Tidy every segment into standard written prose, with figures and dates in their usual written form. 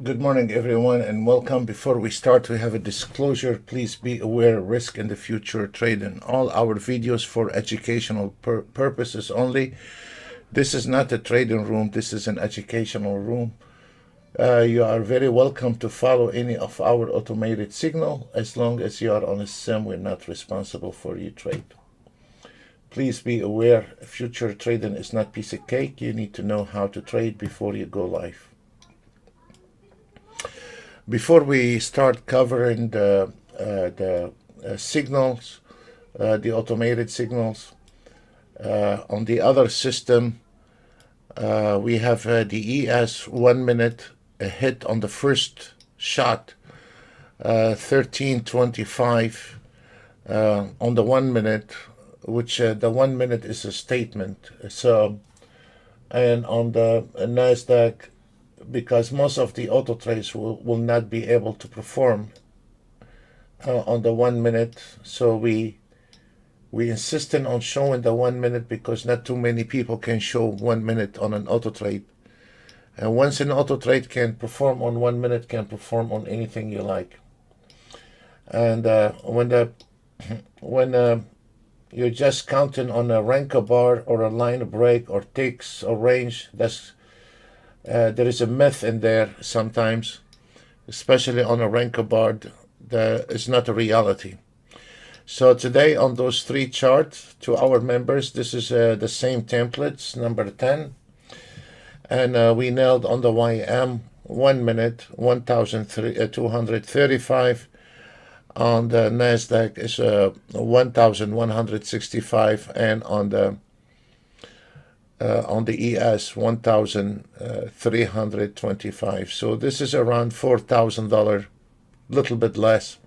Good morning, everyone, and welcome. Before we start, we have a disclosure. Please be aware of risk in the future trading. All our videos for educational purposes only. This is not a trading room. This is an educational room. You are very welcome to follow any of our automated signal. As long as you are on a sim, we're not responsible for your trade. Please be aware, future trading is not piece of cake. You need to know how to trade before you go live. Before we start covering the signals, the automated signals, on the other system, we have the ES 1 minute, a hit on the first shot, 13.25 on the 1 minute, which the 1 minute is a statement. So, and on the NASDAQ, because most of the auto trades will not be able to perform on the 1 minute, so we insisted on showing the 1 minute because not too many people can show 1 minute on an auto trade. And once an auto trade can perform on 1 minute, can perform on anything you like. And when you're just counting on a ranker bar or a line break or ticks or range, that's there is a myth in there sometimes, especially on a ranker bar. It's not a reality. So today on those three charts to our members, this is the same templates, number 10. And we nailed on the YM 1 minute, 1,235. On the NASDAQ is 1,165. And on the ES 1,325. So this is around $4,000, little bit less,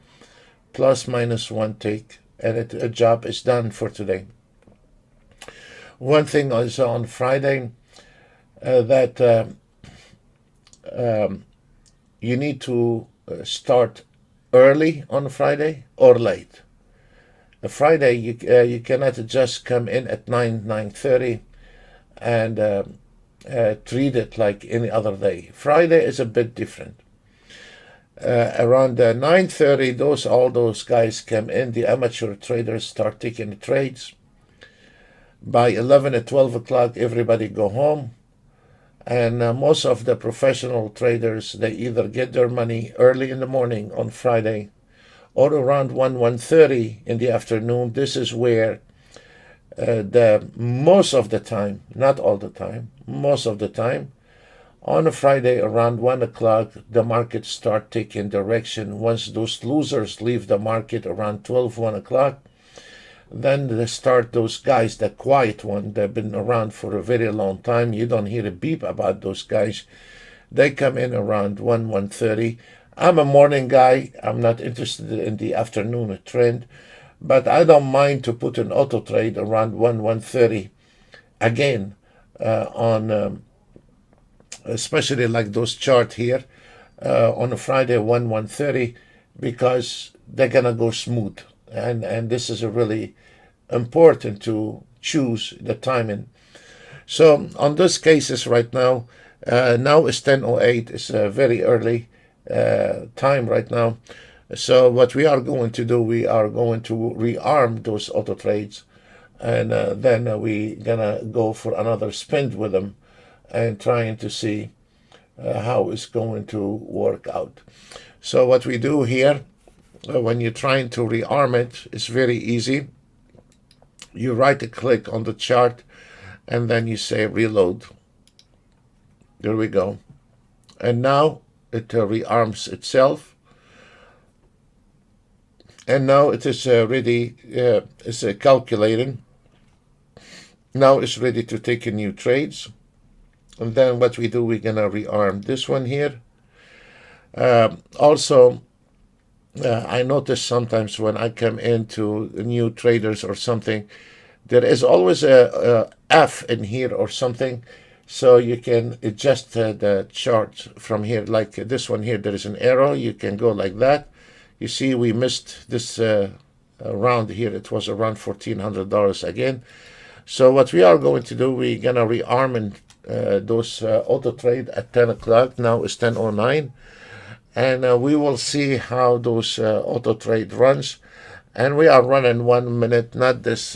plus minus one tick, and a job is done for today. One thing is on Friday that you need to start early on Friday or late. Friday you cannot just come in at 9:30 and treat it like any other day. Friday is a bit different. Around 9:30, all those guys come in. The amateur traders start taking trades. By 11 or 12 o'clock, everybody go home. And most of the professional traders, they either get their money early in the morning on Friday or around 1:30 in the afternoon. This is where most of the time, not all the time, most of the time, on a Friday around 1 o'clock, the market start taking direction. Once those losers leave the market around 1 o'clock, then they start those guys, the quiet one, they've been around for a very long time. You don't hear a beep about those guys. They come in around 1:30. I'm a morning guy. I'm not interested in the afternoon trend. But I don't mind to put an auto trade around 1:30 again on, especially like those chart here on a Friday 1:30, because they're gonna go smooth, and this is a really important to choose the timing. So on those cases right now, now it's 10:08. It's a very early time right now. So what we are going to do, we are going to rearm those auto trades, and then we gonna go for another spin with them and trying to see how it's going to work out. So what we do here, when you're trying to rearm it, it's very easy. You right-click on the chart, and then you say reload. There we go. And now it rearms itself. And now it is ready, it's calculating. Now it's ready to take in new trades. And then what we do, we're going to rearm this one here. Also, I notice sometimes when I come into new traders or something, there is always a F in here or something. So you can adjust the chart from here. Like this one here, there is an arrow. You can go like that. You see, we missed this round here. It was around $1,400 again. So what we are going to do, we're going to rearm those auto trade at 10 o'clock. Now it's 10:09. and we will see how those auto trade runs. And we are running 1 minute, not this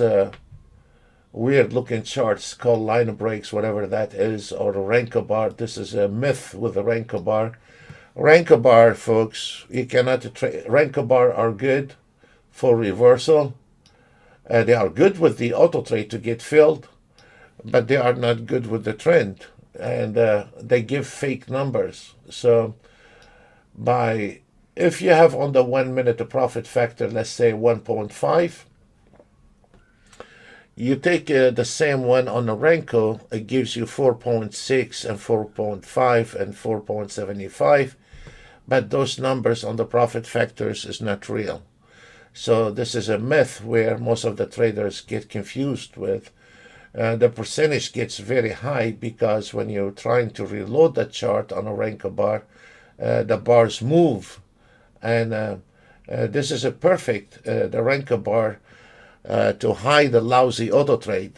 weird looking charts called line breaks, whatever that is, or a Renko bar. This is a myth with the Renko bar. Renko bar, folks, you cannot trade. Renko bar are good for reversal. They are good with the auto trade to get filled, but they are not good with the trend, and they give fake numbers. So if you have on the 1 minute a profit factor, let's say 1.5, you take the same one on the Renko, it gives you 4.6 and 4.5 and 4.75, but those numbers on the profit factors is not real. So this is a myth where most of the traders get confused with. The percentage gets very high because when you're trying to reload the chart on a Renko bar, the bars move, and this is a perfect the Renko bar to hide a lousy auto trade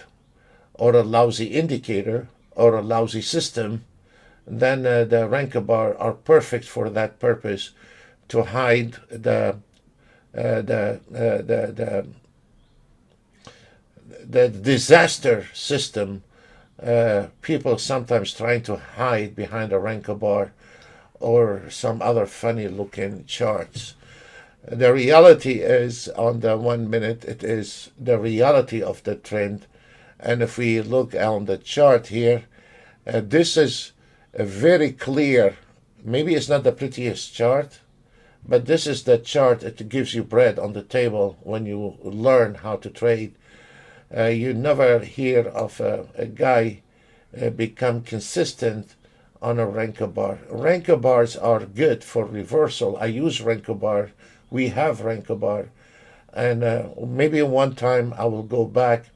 or a lousy indicator or a lousy system. Then the Renko bar are perfect for that purpose, to hide the disaster system. People sometimes trying to hide behind a Renko bar or some other funny looking charts. The reality is, on the 1 minute, it is the reality of the trend. And if we look on the chart here, this is a very clear, maybe it's not the prettiest chart, but this is the chart that gives you bread on the table when you learn how to trade. You never hear of a guy become consistent on a Renko bar. Renko bars are good for reversal. I use Renko bar. We have Renko bar. And maybe one time I will go back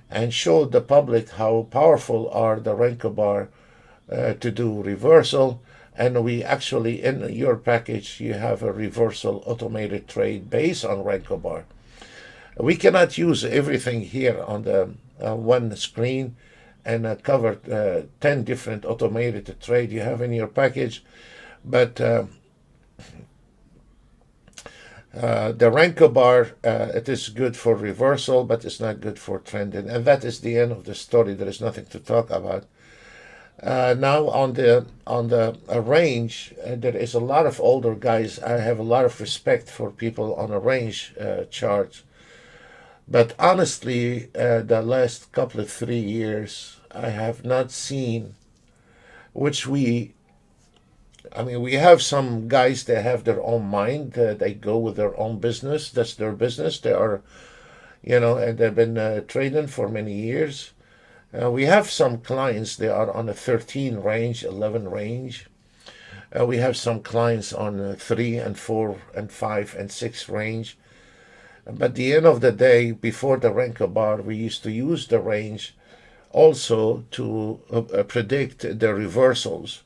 and show the public how powerful are the Renko bar to do reversal. And we actually, in your package, you have a reversal automated trade based on Renko bar. We cannot use everything here on the one screen and cover 10 different automated trade you have in your package, but the Renko bar, it is good for reversal, but it's not good for trending, and that is the end of the story. There is nothing to talk about. Now on the range, there is a lot of older guys. I have a lot of respect for people on a range chart. But honestly, the last couple of 3 years, I have not seen, we have some guys that have their own mind. They go with their own business. That's their business. They are, and they've been trading for many years. We have some clients, they are on a 13 range, 11 range. We have some clients on 3 and 4 and 5 and 6 range. But at the end of the day, before the Renko bar, we used to use the range also to predict the reversals,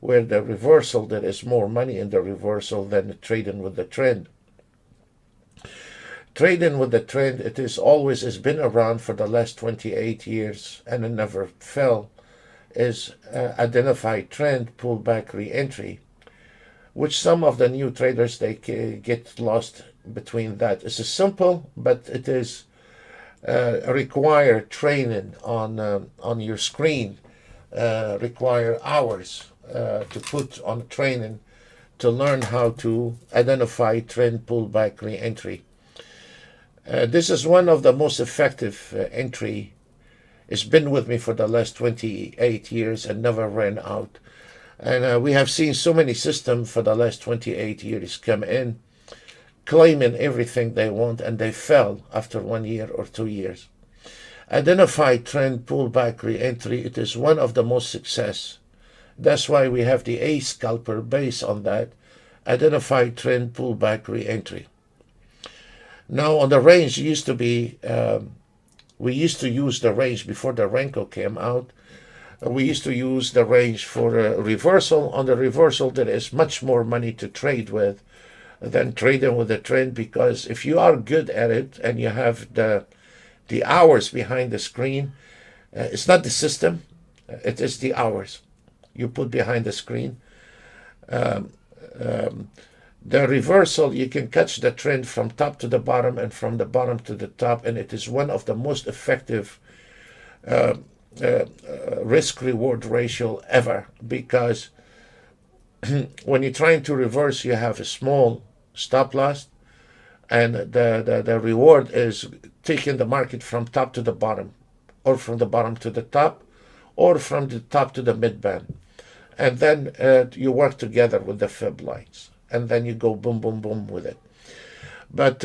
where the reversal, there is more money in the reversal than trading with the trend. Trading with the trend, it is always has been around for the last 28 years and it never fell, is identify trend, pullback, re-entry, which some of the new traders, they get lost between that. It's a simple, but it is require training on your screen, require hours to put on training to learn how to identify trend, pullback, re-entry. This is one of the most effective entry. It's been with me for the last 28 years and never ran out. And we have seen so many systems for the last 28 years come in, claiming everything they want, and they fell after 1 year or 2 years. Identify trend, pullback, re-entry. It is one of the most success. That's why we have the A scalper based on that. Identify trend, pullback, re-entry. Now on the range, used to be, we used to use the range before the Renko came out. We used to use the range for reversal. On the reversal, there is much more money to trade with than trading with the trend, because if you are good at it and you have the hours behind the screen, it's not the system, it is the hours you put behind the screen. the reversal, you can catch the trend from top to the bottom and from the bottom to the top, and it is one of the most effective risk-reward ratio ever, because when you're trying to reverse, you have a small stop loss, and the reward is taking the market from top to the bottom, or from the bottom to the top, or from the top to the mid-band. And then you work together with the fib lines, and then you go boom, boom, boom with it. But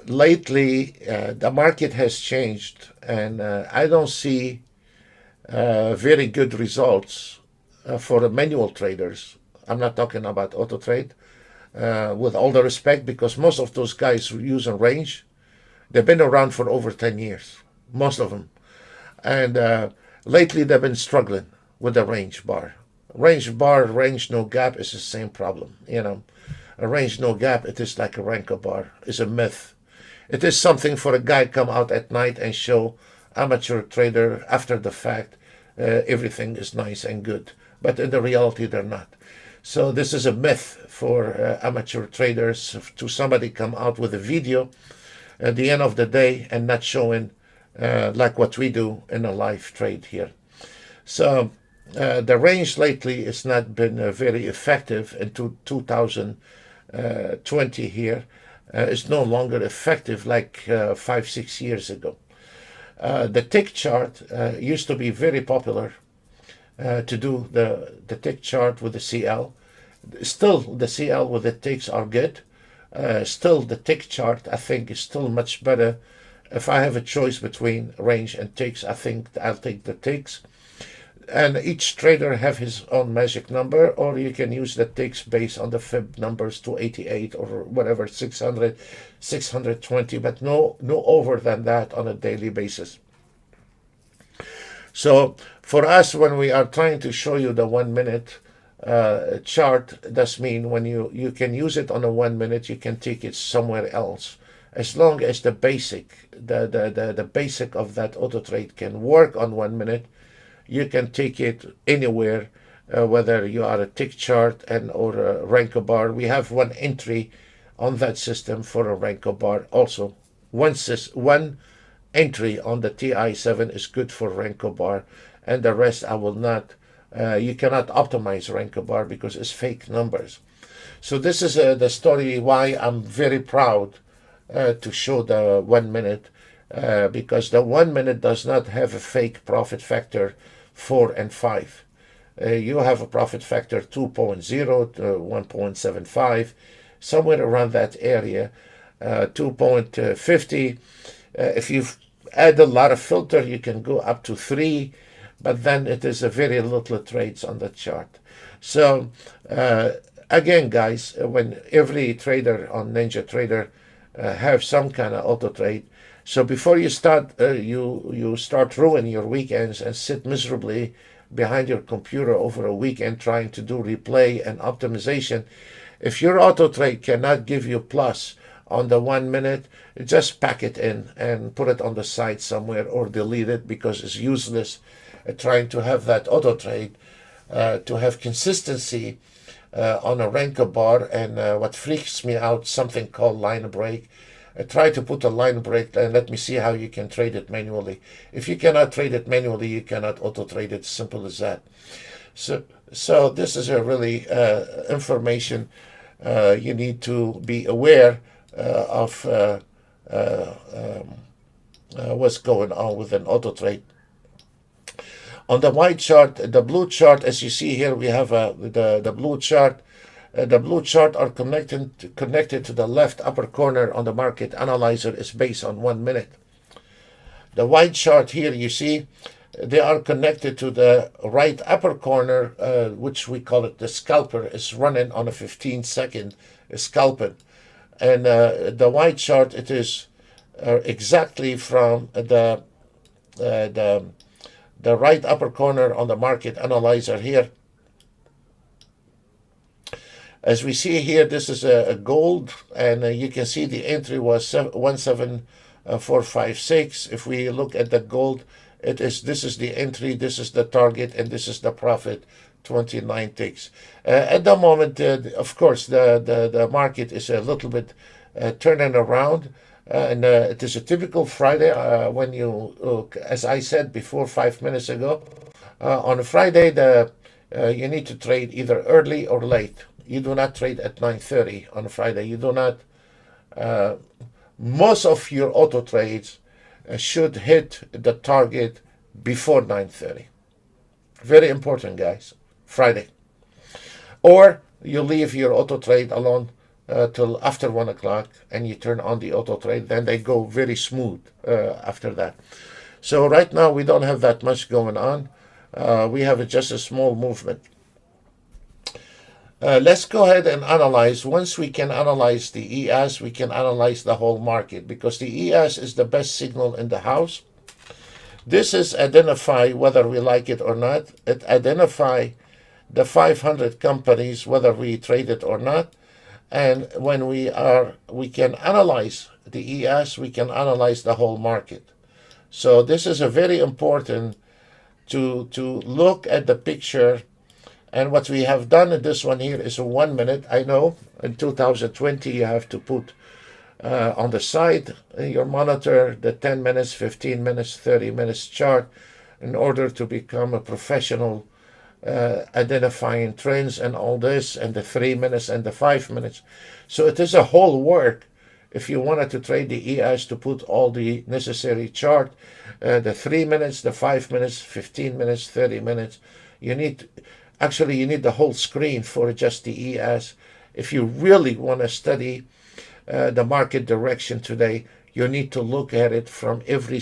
lately, the market has changed, and I don't see very good results for the manual traders. I'm not talking about auto trade, with all the respect, because most of those guys use a range. They've been around for over 10 years, most of them. And lately they've been struggling with the range bar. Range bar, range no gap is the same problem. A range no gap, it is like a Renko bar. It's a myth. It is something for a guy come out at night and show amateur trader after the fact everything is nice and good. But in the reality, they're not. So this is a myth for amateur traders, to somebody come out with a video at the end of the day and not showing like what we do in a live trade here. So the range lately has not been very effective into 2020 here. It's no longer effective like 5-6 years ago. The tick chart used to be very popular to do the tick chart with the CL. Still, the CL with the ticks are good. Still, the tick chart, I think, is still much better. If I have a choice between range and ticks, I think I'll take the ticks. And each trader have his own magic number, or you can use the ticks based on the fib numbers, 288 or whatever, 600, 620, but no over than that on a daily basis. So for us, when we are trying to show you the 1 minute chart, that's mean when you can use it on a 1 minute, you can take it somewhere else. As long as the basic, the basic of that auto trade can work on 1 minute, you can take it anywhere, whether you are a tick chart or a Renko bar. We have one entry on that system for a Renko bar also. One entry on the TI7 is good for Renko bar, and the rest I will not. You cannot optimize Renko bar because it's fake numbers. So this is the story why I'm very proud to show the 1 minute, because the 1 minute does not have a fake profit factor 4 and 5. You have a profit factor 2.0 to 1.75, somewhere around that area, 2.50. If you add a lot of filter, you can go up to 3, but then it is a very little trades on the chart. So again, guys, when every trader on Ninja Trader have some kind of auto trade, so before you start, you start ruining your weekends and sit miserably behind your computer over a weekend trying to do replay and optimization. If your auto trade cannot give you plus on the 1 minute, just pack it in and put it on the side somewhere or delete it, because it's useless trying to have that auto trade to have consistency on a Renko bar. And what freaks me out, something called line break. Try to put a line break and let me see how you can trade it manually. If you cannot trade it manually, you cannot auto trade it. Simple as that. So this is a really information you need to be aware of what's going on with an auto trade. On the white chart, the blue chart, as you see here, we have the blue chart. The blue chart are connected to the left upper corner on the market analyzer is based on 1 minute. The white chart here, you see, they are connected to the right upper corner, which we call it the scalper, is running on a 15-second scalping. And the white chart, it is exactly from the right upper corner on the market analyzer here. As we see here, this is a gold, and you can see the entry was 17456. If we look at the gold, this is the entry, this is the target, and this is the profit 29 ticks. At the moment, of course, the market is a little bit turning around. And it is a typical Friday when you, as I said before 5 minutes ago, on a Friday, you need to trade either early or late. You do not trade at 9:30 on a Friday. You do not. Most of your auto trades should hit the target before 9:30. Very important, guys. Friday. Or you leave your auto trade alone till after 1 o'clock and you turn on the auto trade. Then they go very smooth after that. So right now we don't have that much going on. We have just a small movement. Let's go ahead and analyze. Once we can analyze the ES, we can analyze the whole market, because the ES is the best signal in the house. This is identify whether we like it or not. It identify the 500 companies, whether we trade it or not. And when we can analyze the ES, we can analyze the whole market. So this is a very important to look at the picture. And what we have done in this one here is a 1 minute. I know in 2020 you have to put on the side your monitor the 10 minutes, 15 minutes, 30 minutes chart in order to become a professional identifying trends and all this, and the 3 minutes and the 5 minutes. So it is a whole work if you wanted to trade the ES to put all the necessary chart, the 3 minutes, the 5 minutes, 15 minutes, 30 minutes. You need the whole screen for just the ES. If you really want to study the market direction today, you need to look at it from every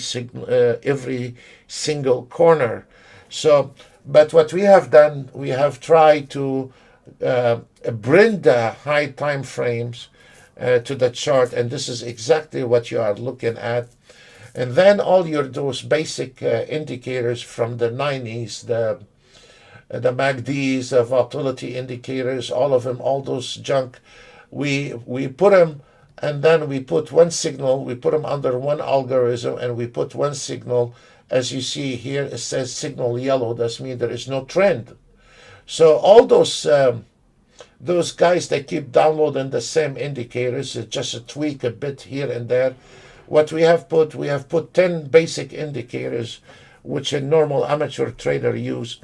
single corner. So, but what we have done, we have tried to bring the high time frames to the chart, and this is exactly what you are looking at. And then all those basic indicators from the 90s, the MACDs, the volatility indicators, all of them, all those junk, we put them, and then we put one signal, we put them under one algorithm, and we put one signal. As you see here, it says signal yellow. That means there is no trend. So all those guys that keep downloading the same indicators, it's just a tweak a bit here and there. What we have put 10 basic indicators, which a normal amateur trader use.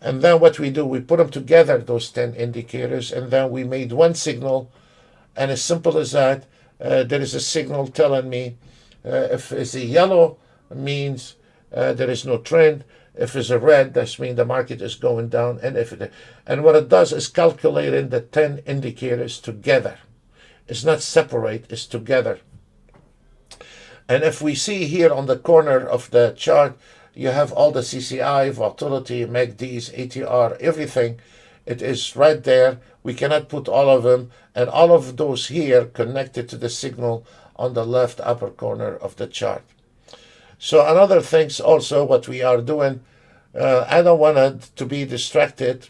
And then what we do, we put them together, those 10 indicators, and then we made one signal. And as simple as that, there is a signal telling me if it's a yellow, means there is no trend. If it's a red, that means the market is going down. And what it does is calculating the 10 indicators together. It's not separate, it's together. And if we see here on the corner of the chart, you have all the CCI, volatility, MACDs, ATR, everything. It is right there. We cannot put all of them. And all of those here connected to the signal on the left upper corner of the chart. So another things also what we are doing, I don't want to be distracted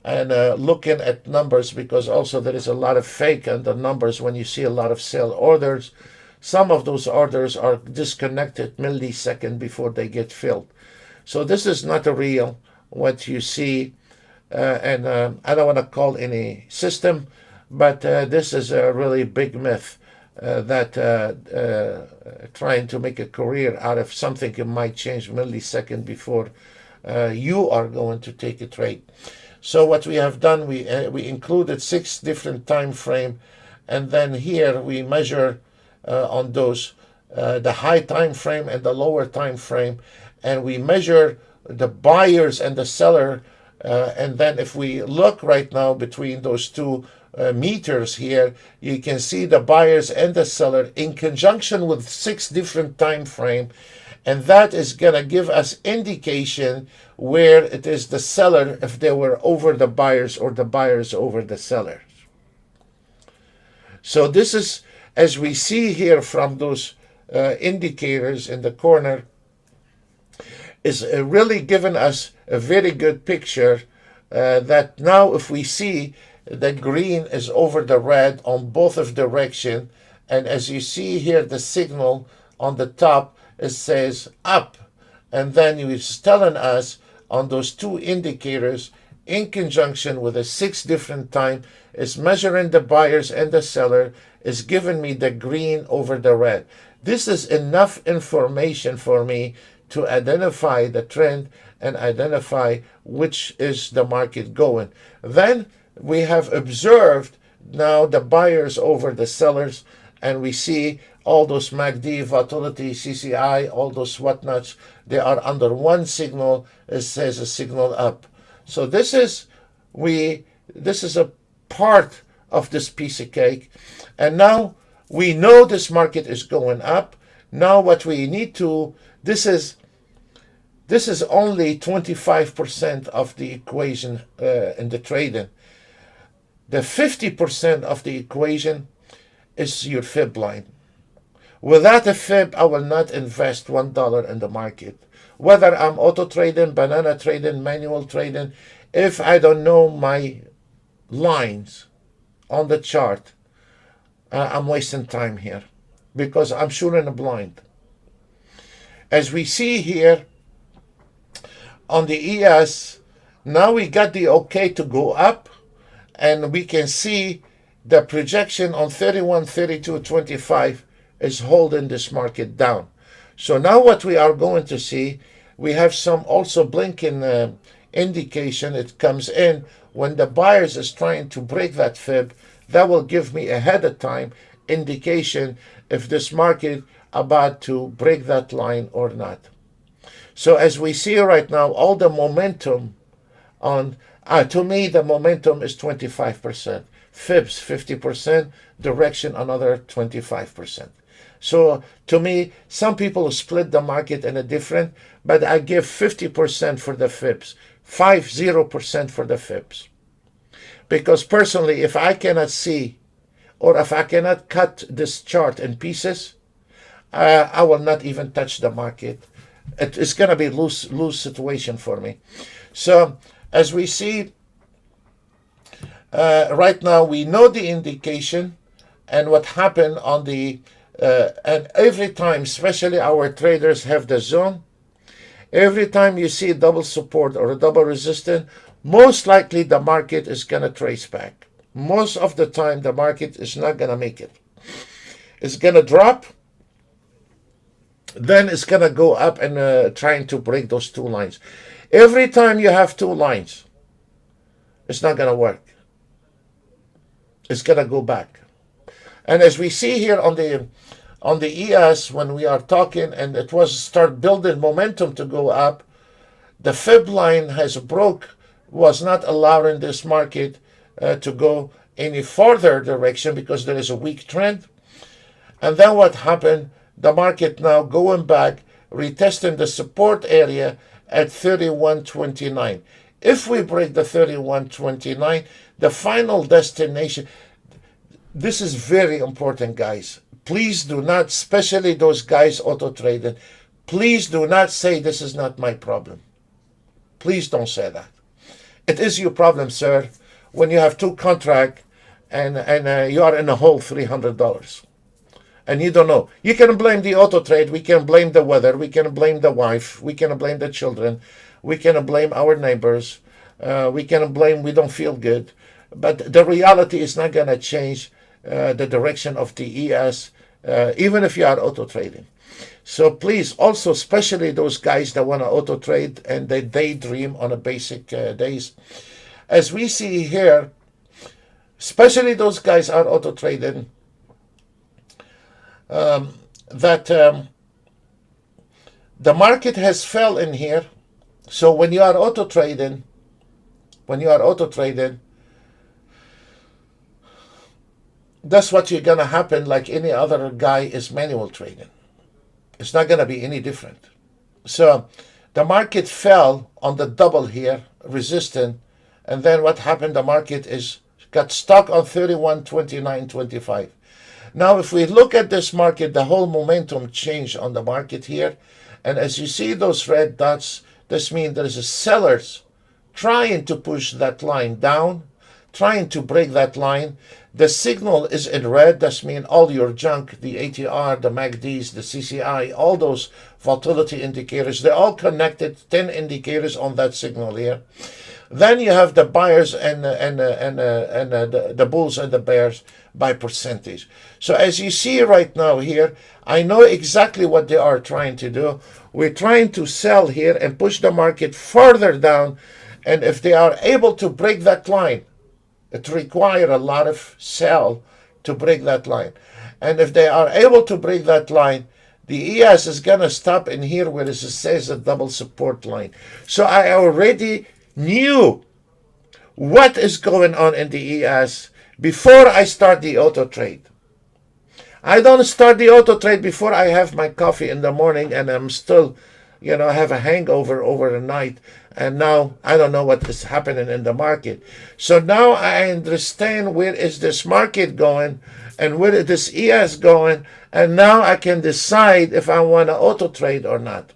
and looking at numbers, because also there is a lot of fake on the numbers when you see a lot of sell orders. Some of those orders are disconnected millisecond before they get filled. So this is not a real what you see. And I don't want to call any system, but this is a really big myth that trying to make a career out of something that might change millisecond before you are going to take a trade. So what we have done, we included 6 different time frame, and then here we measure on those the high time frame and the lower time frame, and we measure the buyers and the seller. And then if we look right now between those two meters here, you can see the buyers and the seller in conjunction with 6 different time frame, and that is going to give us indication where it is the seller, if they were over the buyers or the buyers over the sellers. So this is, as we see here from those indicators in the corner, is really giving us a very good picture that now if we see the green is over the red on both of direction, and as you see here the signal on the top, it says up, and then it's telling us on those 2 indicators in conjunction with a 6 different time is measuring the buyers and the seller, is giving me the green over the red. This is enough information for me to identify the trend and identify which is the market going. Then we have observed now the buyers over the sellers, and we see all those MACD, volatility, CCI, all those whatnots, they are under one signal. It says a signal up. So this is a part of this piece of cake. And now we know this market is going up. Now what we need to, this is only 25% of the equation in the trading. The 50% of the equation is your fib line. Without a fib, I will not invest $1 in the market. Whether I'm auto trading, banana trading, manual trading, if I don't know my lines on the chart, I'm wasting time here because I'm shooting a blind. As we see here on the ES, now we got the okay to go up, and we can see the projection on 31, 32, 25 is holding this market down. So now what we are going to see, we have some also blinking indication. It comes in when the buyers is trying to break that fib. That will give me ahead of time indication if this market about to break that line or not. So as we see right now, all the momentum on, to me, the momentum is 25%. Fibs, 50%, direction, another 25%. So to me, some people split the market in a different, but I give 50% for the fibs, 50% for the fibs. Because personally, if I cannot see, or if I cannot cut this chart in pieces, I will not even touch the market. It's going to be lose situation for me. So as we see right now, we know the indication and what happened on the and every time, especially our traders have the zone. Every time you see a double support or a double resistance, most likely the market is going to trace back. Most of the time, the market is not going to make it. It's going to drop. Then it's going to go up and trying to break those two lines. Every time you have two lines, it's not going to work. It's going to go back. And as we see here on the ES, when we are talking and it was start building momentum to go up, the fib line has broke, was not allowing this market to go any further direction because there is a weak trend. And then what happened? The market now going back, retesting the support area at 31.29. If we break the 31.29, the final destination, this is very important, guys. Please do not, especially those guys auto trading, please do not say this is not my problem. Please don't say that. It is your problem, sir, when you have two contracts and you are in a hole $300. And you don't know. You can blame the auto trade. We can blame the weather. We can blame the wife. We can blame the children. We can blame our neighbors. We can blame we don't feel good. But the reality is not going to change the direction of the ES, even if you are auto trading. So please, also, especially those guys that want to auto trade and they daydream on a basic days. As we see here, especially those guys are auto trading, that the market has fell in here. So when you are auto trading, that's what you're gonna happen. Like any other guy is manual trading. It's not gonna be any different. So the market fell on the double here, resistant, and then what happened? The market got stuck on 31.29.25. Now, if we look at this market, the whole momentum changed on the market here. And as you see those red dots, this means there is a sellers trying to push that line down, trying to break that line. The signal is in red. That means all your junk, the ATR, the MACDs, the CCI, all those volatility indicators, they're all connected, 10 indicators on that signal here. Then you have the buyers and the bulls and the bears by percentage. So as you see right now here, I know exactly what they are trying to do. We're trying to sell here and push the market further down. And if they are able to break that line, it requires a lot of sell to break that line. And if they are able to break that line, the ES is going to stop in here where it says a double support line. So I already knew what is going on in the ES before I start the auto trade. I don't start the auto trade before I have my coffee in the morning and I'm still, have a hangover over the night. And now I don't know what is happening in the market. So now I understand where is this market going and where is this ES going. And now I can decide if I want to auto trade or not.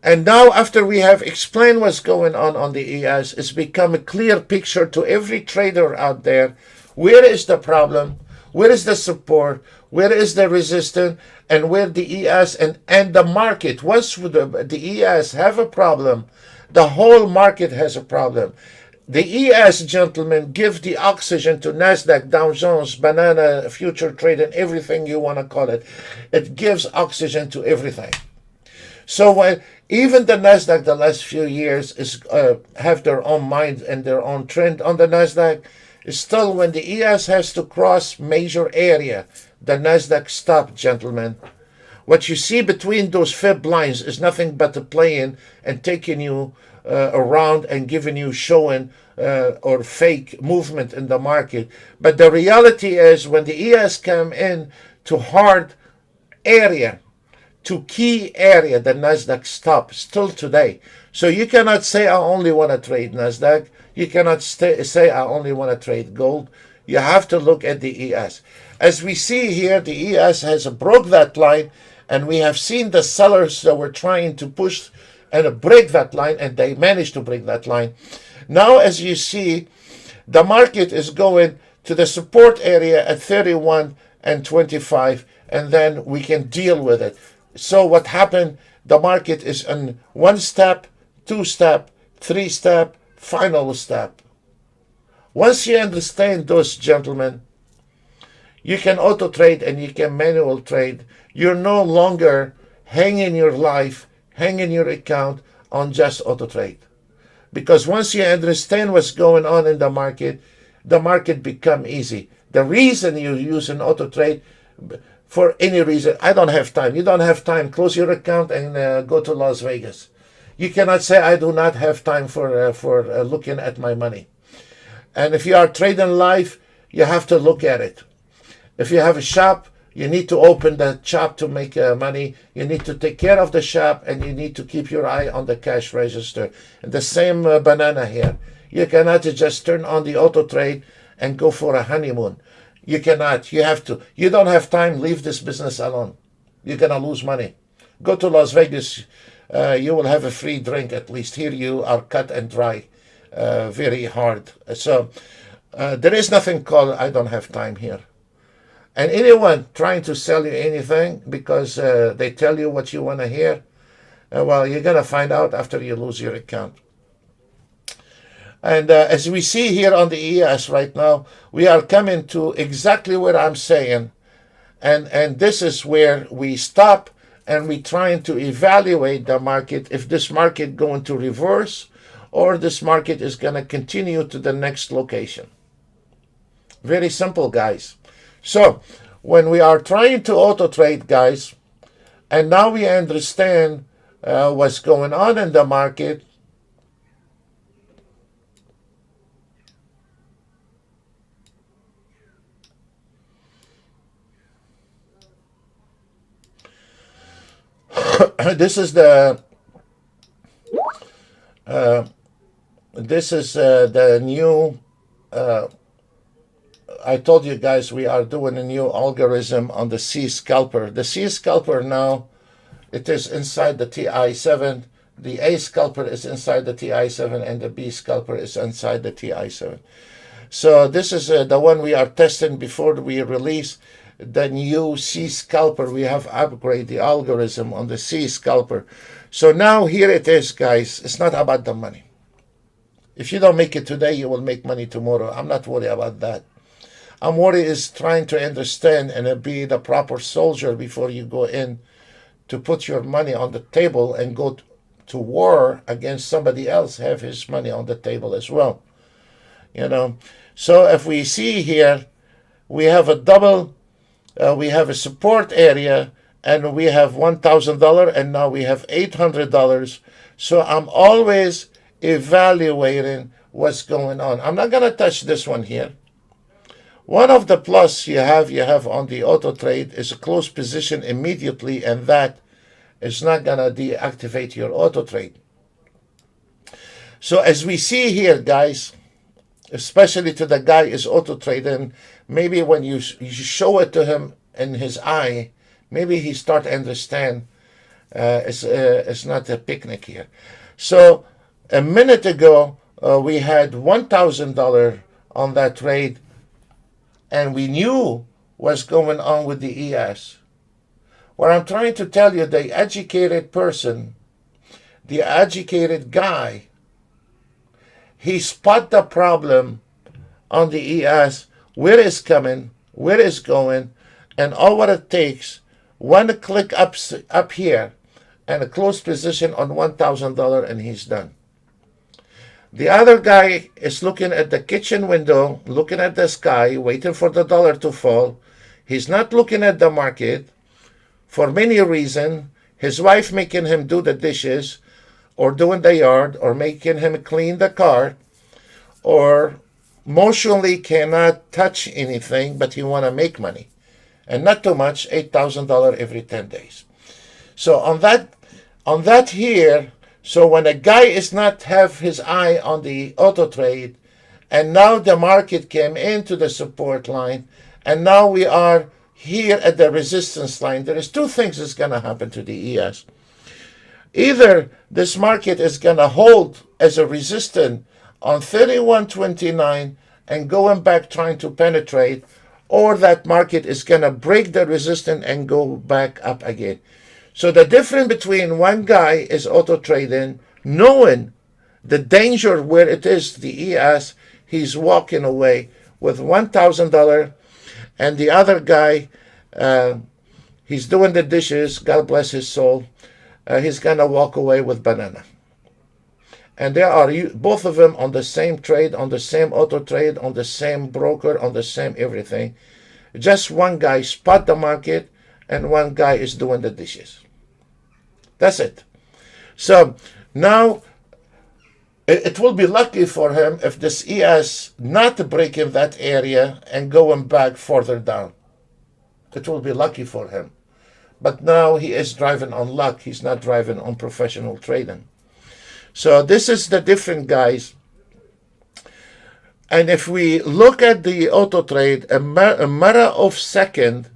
And now after we have explained what's going on the ES, it's become a clear picture to every trader out there. Where is the problem? Where is the support? Where is the resistance? And where the ES and the market. Once the ES have a problem, the whole market has a problem. The ES, gentlemen, give the oxygen to NASDAQ, Dow Jones, banana, future trade, and everything you want to call it. It gives oxygen to everything. So when even the NASDAQ the last few years is have their own mind and their own trend on the NASDAQ, still when the ES has to cross major area, the NASDAQ stop, gentlemen. What you see between those fib lines is nothing but the playing and taking you around and giving you showing or fake movement in the market. But the reality is when the ES come in to hard area, to key area, the NASDAQ stop still today. So you cannot say I only want to trade NASDAQ. You cannot say I only want to trade gold. You have to look at the ES. As we see here, the ES has broke that line, and we have seen the sellers that were trying to push and break that line, and they managed to break that line. Now, as you see, the market is going to the support area at 31 and 25, and then we can deal with it. So what happened, the market is in one step, two step, three step, final step. Once you understand those, gentlemen, you can auto trade and you can manual trade. You're no longer hanging your life, hanging your account on just auto trade. Because once you understand what's going on in the market become easy. The reason you use an auto trade, for any reason, I don't have time. You don't have time. Close your account and go to Las Vegas. You cannot say I do not have time for looking at my money. And if you are trading live, you have to look at it. If you have a shop, you need to open the shop to make money. You need to take care of the shop, and you need to keep your eye on the cash register. And the same banana here. You cannot just turn on the auto trade and go for a honeymoon. You cannot. You have to. You don't have time. Leave this business alone. You're going to lose money. Go to Las Vegas. You will have a free drink at least. Here you are cut and dry. Very hard. So there is nothing called I don't have time here. And anyone trying to sell you anything because they tell you what you want to hear, well, you're going to find out after you lose your account. And as we see here on the ES right now, we are coming to exactly what I'm saying. And this is where we stop and we trying to evaluate the market, if this market going to reverse or this market is going to continue to the next location. Very simple, guys. So when we are trying to auto trade, guys, and now we understand what's going on in the market, this is the new I told you guys we are doing a new algorithm on the C scalper. The C scalper now, it is inside the TI7. The A scalper is inside the TI7 and the B scalper is inside the TI7. So this is the one we are testing before we release. the new C scalper. We have upgraded the algorithm on the C scalper. So now here it is, guys. It's not about the money. If you don't make it today, you will make money tomorrow. I'm not worried about that. I'm worried is trying to understand and be the proper soldier before you go in to put your money on the table and go to war against somebody else, have his money on the table as well. So if we see here, we have a double, we have a support area, and we have $1,000, and now we have $800. So I'm always evaluating what's going on. I'm not going to touch this one here. One of the plus you have on the auto trade is a close position immediately, and that is not going to deactivate your auto trade. So as we see here, guys, especially to the guy is auto trading, maybe when you show it to him in his eye, maybe he start to understand it's not a picnic here. So a minute ago, we had $1,000 on that trade, and we knew what's going on with the ES. What I'm trying to tell you, the educated person, the educated guy, he spot the problem on the ES, where it's coming, where it's going, and all what it takes, one click up here, and a close position on $1,000, and he's done. The other guy is looking at the kitchen window, looking at the sky, waiting for the dollar to fall. He's not looking at the market for many reasons. His wife making him do the dishes, or doing the yard, or making him clean the car, or emotionally cannot touch anything, but he want to make money. And not too much, $8,000 every 10 days. So on that here, so when a guy is not have his eye on the auto trade, and now the market came into the support line, and now we are here at the resistance line, there is two things that's going to happen to the ES. Either this market is going to hold as a resistance on 31.29 and going back trying to penetrate, or that market is going to break the resistance and go back up again. So the difference between one guy is auto trading, knowing the danger where it is, the ES, he's walking away with $1,000, and the other guy, he's doing the dishes, God bless his soul, he's going to walk away with banana. And there are both of them on the same trade, on the same auto trade, on the same broker, on the same everything. Just one guy spot the market, and one guy is doing the dishes. That's it. So now it will be lucky for him if this ES not breaking that area and going back further down. It will be lucky for him. But now he is driving on luck. He's not driving on professional trading. So this is the different guys. And if we look at the auto trade, a matter of second,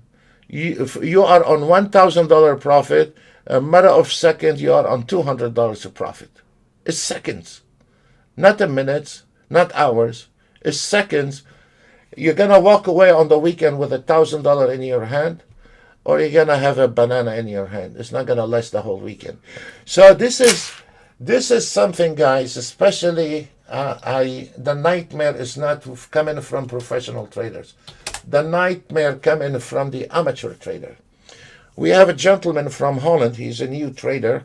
if you are on $1,000 profit, a matter of second, you are on $200 of profit. It's seconds, not minutes, not hours. It's seconds. You're going to walk away on the weekend with $1,000 in your hand, or you're going to have a banana in your hand. It's not going to last the whole weekend. So this is something, guys, especially the nightmare is not coming from professional traders. The nightmare coming from the amateur trader. We have a gentleman from Holland. He's a new trader.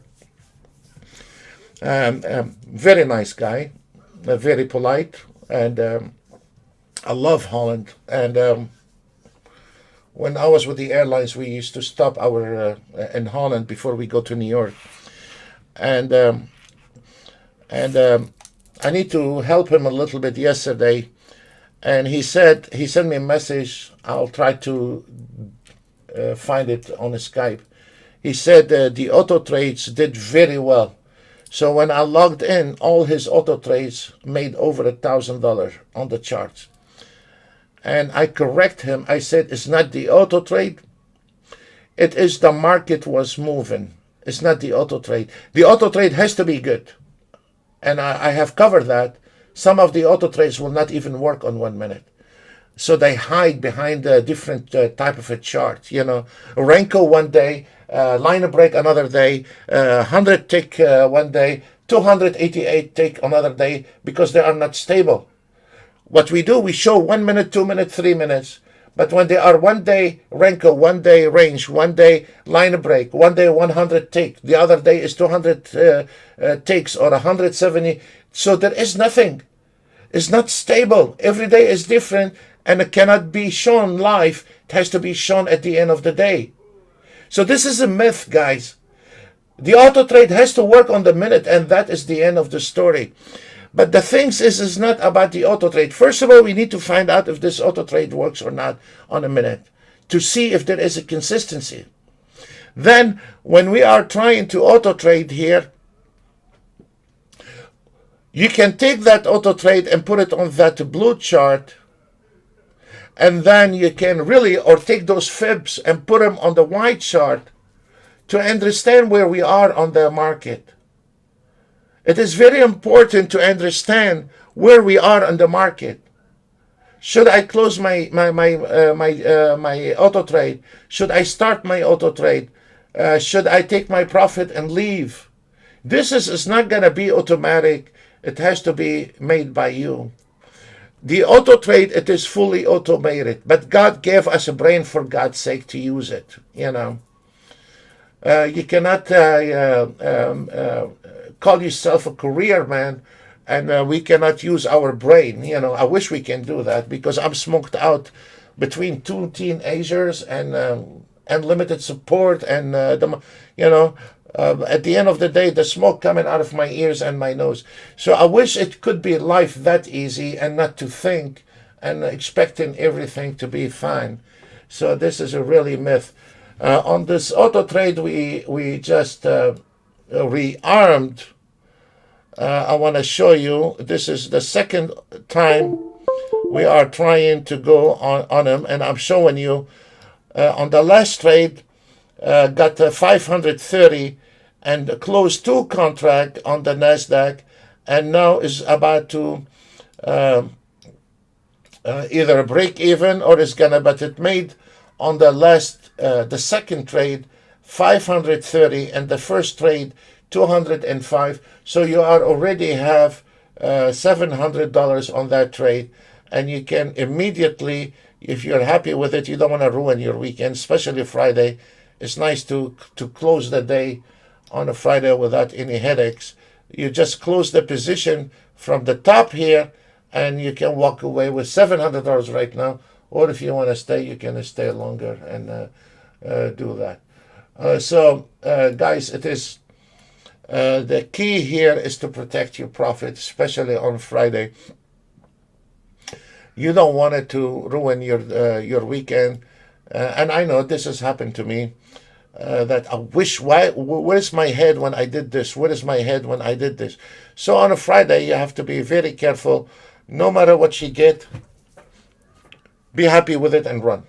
Very nice guy, very polite, and I love Holland. And when I was with the airlines, we used to stop in Holland before we go to New York. And I need to help him a little bit yesterday. And he sent me a message. I'll try to find it on Skype. He said the auto trades did very well. So when I logged in, all his auto trades made over $1,000 on the charts. And I correct him. I said, it's not the auto trade. It is the market was moving. It's not the auto trade. The auto trade has to be good. And I have covered that. Some of the auto trades will not even work on 1 minute. So they hide behind a different type of a chart. Renko one day, line break another day, 100 tick one day, 288 tick another day, because they are not stable. What we do, we show 1 minute, 2 minute, 3 minutes. But when they are one day Renko, one day range, one day line break, one day 100 tick, the other day is 200 ticks or 170. So there is nothing. It's not stable. Every day is different, and it cannot be shown live. It has to be shown at the end of the day. So this is a myth, guys. The auto trade has to work on the minute, and that is the end of the story. But the things is not about the auto trade. First of all, we need to find out if this auto trade works or not on a minute to see if there is a consistency. Then, when we are trying to auto trade here, you can take that auto trade and put it on that blue chart, and then you can really, or take those fibs and put them on the white chart to understand where we are on the market. It is very important to understand where we are on the market. Should I close my auto trade? Should I start my auto trade? Should I take my profit and leave? This is not going to be automatic. It has to be made by you. The auto trade, it is fully automated, but God gave us a brain for God's sake to use it. You cannot call yourself a career man, and we cannot use our brain. I wish we can do that, because I'm smoked out between two teenagers and unlimited support, and at the end of the day, the smoke coming out of my ears and my nose. So I wish it could be life that easy, and not to think and expecting everything to be fine. So this is a really myth. On this auto trade, we just rearmed. I want to show you. This is the second time we are trying to go on him, and I'm showing you. On the last trade, got 530 and closed 2 contract on the Nasdaq, and now is about to either break even or is gonna. But it made on the the second trade 530, and the first trade 205. So you are already have $700 on that trade, and you can immediately, if you're happy with it, you don't want to ruin your weekend, especially Friday. It's nice to close the day on a Friday without any headaches. You just close the position from the top here, and you can walk away with $700 right now. Or if you want to stay, you can stay longer and do that. Guys, it is the key here is to protect your profit, especially on Friday. You don't want it to ruin your weekend. And I know this has happened to me. That I wish, where's my head when I did this? Where is my head when I did this? So on a Friday, you have to be very careful. No matter what you get, be happy with it and run.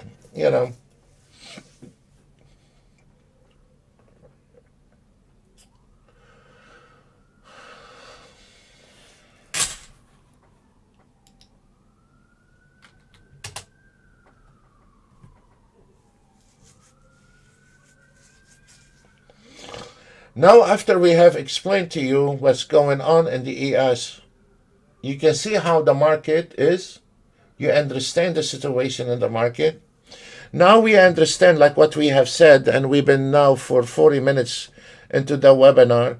Now, after we have explained to you what's going on in the ES, you can see how the market is. You understand the situation in the market. Now we understand, like what we have said, and we've been now for 40 minutes into the webinar.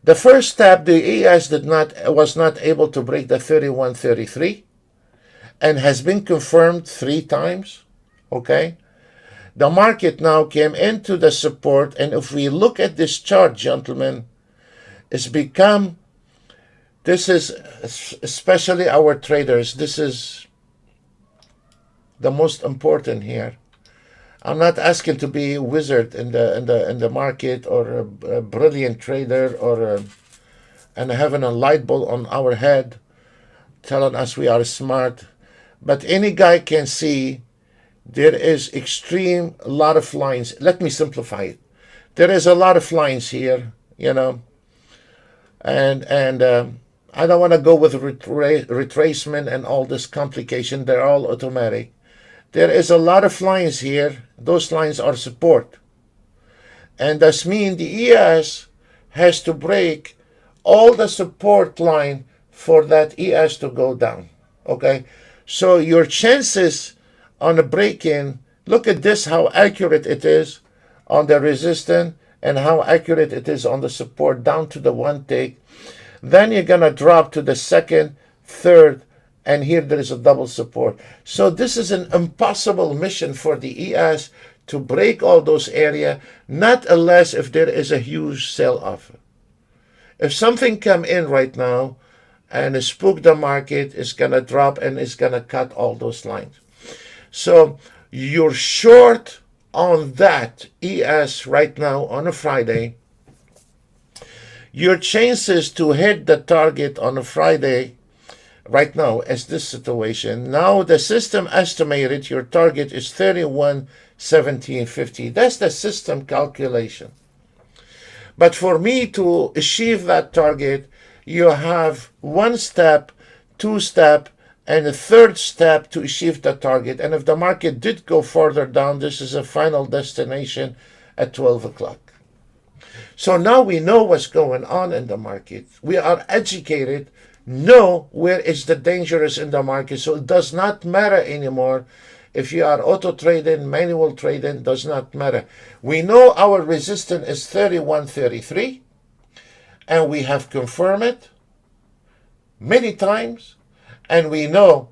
The first step, the ES was not able to break the 31.33, and has been confirmed 3 times. Okay. The market now came into the support, and if we look at this chart, gentlemen, it's become, this is, especially our traders, this is the most important here. I'm not asking to be a wizard in the market, or a brilliant trader, or and having a light bulb on our head telling us we are smart. But any guy can see there is extreme lot of lines. Let me simplify it. There is a lot of lines here, and I don't want to go with retracement and all this complication. They're all automatic. There is a lot of lines here. Those lines are support. And that means the ES has to break all the support line for that ES to go down. Okay? So your chances on a break-in, look at this, how accurate it is on the resistance and how accurate it is on the support down to the one tick. Then you're going to drop to the second, third, and here there is a double support. So this is an impossible mission for the ES to break all those areas, not unless if there is a huge sell-off. If something come in right now and spook the market, it's going to drop and it's going to cut all those lines. So you're short on that ES right now on a Friday. Your chances to hit the target on a Friday right now is this situation. Now the system estimated your target is 31.1750. That's the system calculation. But for me to achieve that target, you have one step, two step, and a third step to achieve the target. And if the market did go further down, this is a final destination at 12 o'clock. So now we know what's going on in the market. We are educated, know where is the dangerous in the market. So it does not matter anymore if you are auto trading, manual trading, does not matter. We know our resistance is 31.33, and we have confirmed it many times. And we know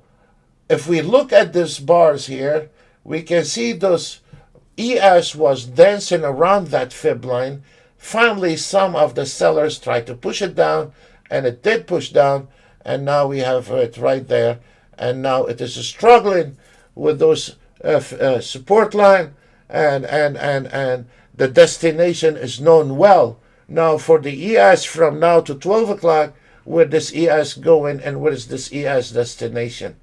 if we look at these bars here, we can see those ES was dancing around that fib line. Finally, some of the sellers tried to push it down, and it did push down, and now we have it right there. And now it is struggling with those support line, and the destination is known well. Now for the ES from now to 12 o'clock, where this ES going and where is this ES destination?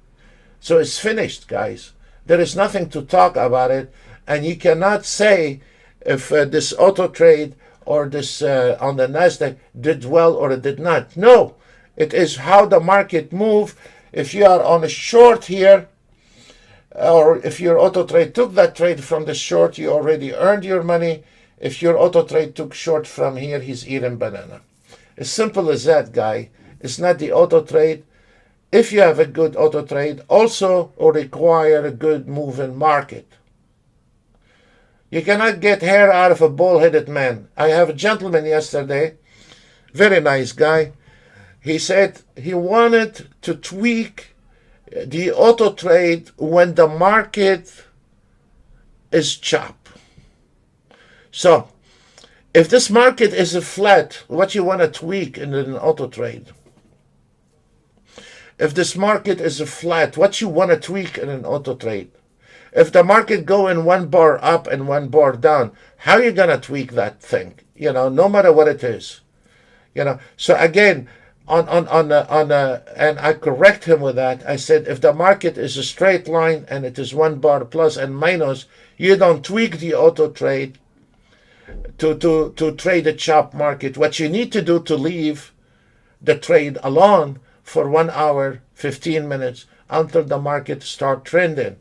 So it's finished, guys. There is nothing to talk about it, and you cannot say if this auto trade or this on the Nasdaq did well or it did not. No, it is how the market move. If you are on a short here, or if your auto trade took that trade from the short, you already earned your money. If your auto trade took short from here, he's eating banana. As simple as that, guy. It's not the auto trade. If you have a good auto trade, also require a good moving market. You cannot get hair out of a bald-headed man. I have a gentleman yesterday, very nice guy. He said he wanted to tweak the auto trade when the market is chop. So, if this market is a flat, what you want to tweak in an auto trade? If this market is a flat, what you want to tweak in an auto trade? If the market go in one bar up and one bar down, how are you going to tweak that thing? You know, no matter what it is. You know, so again, and I correct him with that. I said, if the market is a straight line and it is one bar plus and minus, you don't tweak the auto trade to trade a chop market. What you need to do to leave the trade alone for 1 hour, 15 minutes until the market start trending.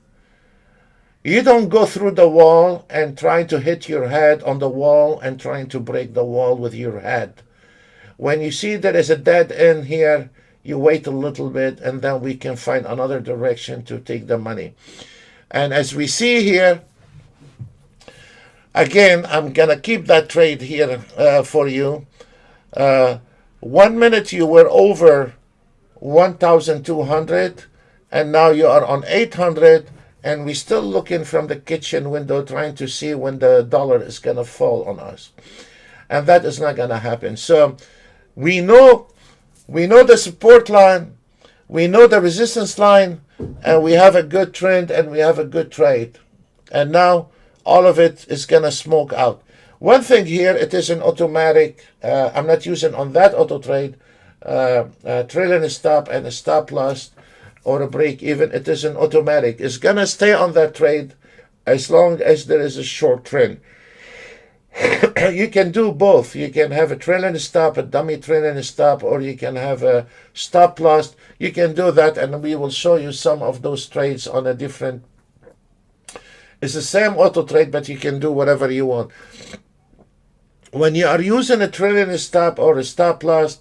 You don't go through the wall and try to hit your head on the wall and trying to break the wall with your head. When you see there is a dead end here, you wait a little bit and then we can find another direction to take the money. And as we see here, again, I'm going to keep that trade here for you. 1 minute you were over 1,200 and now you are on 800, and we're still looking from the kitchen window trying to see when the dollar is going to fall on us. And that is not going to happen. So we know the support line, we know the resistance line, and we have a good trend and we have a good trade. And now all of it is going to smoke out. One thing here, it is an automatic. I'm not using on that auto trade, trailing a stop and a stop loss or a break even. It is an automatic. It's going to stay on that trade as long as there is a short trend. You can do both. You can have a trailing stop, a dummy trailing stop, or you can have a stop loss. You can do that, and we will show you some of those trades on a different. It's the same auto trade, but you can do whatever you want. When you are using a trailing stop or a stop loss,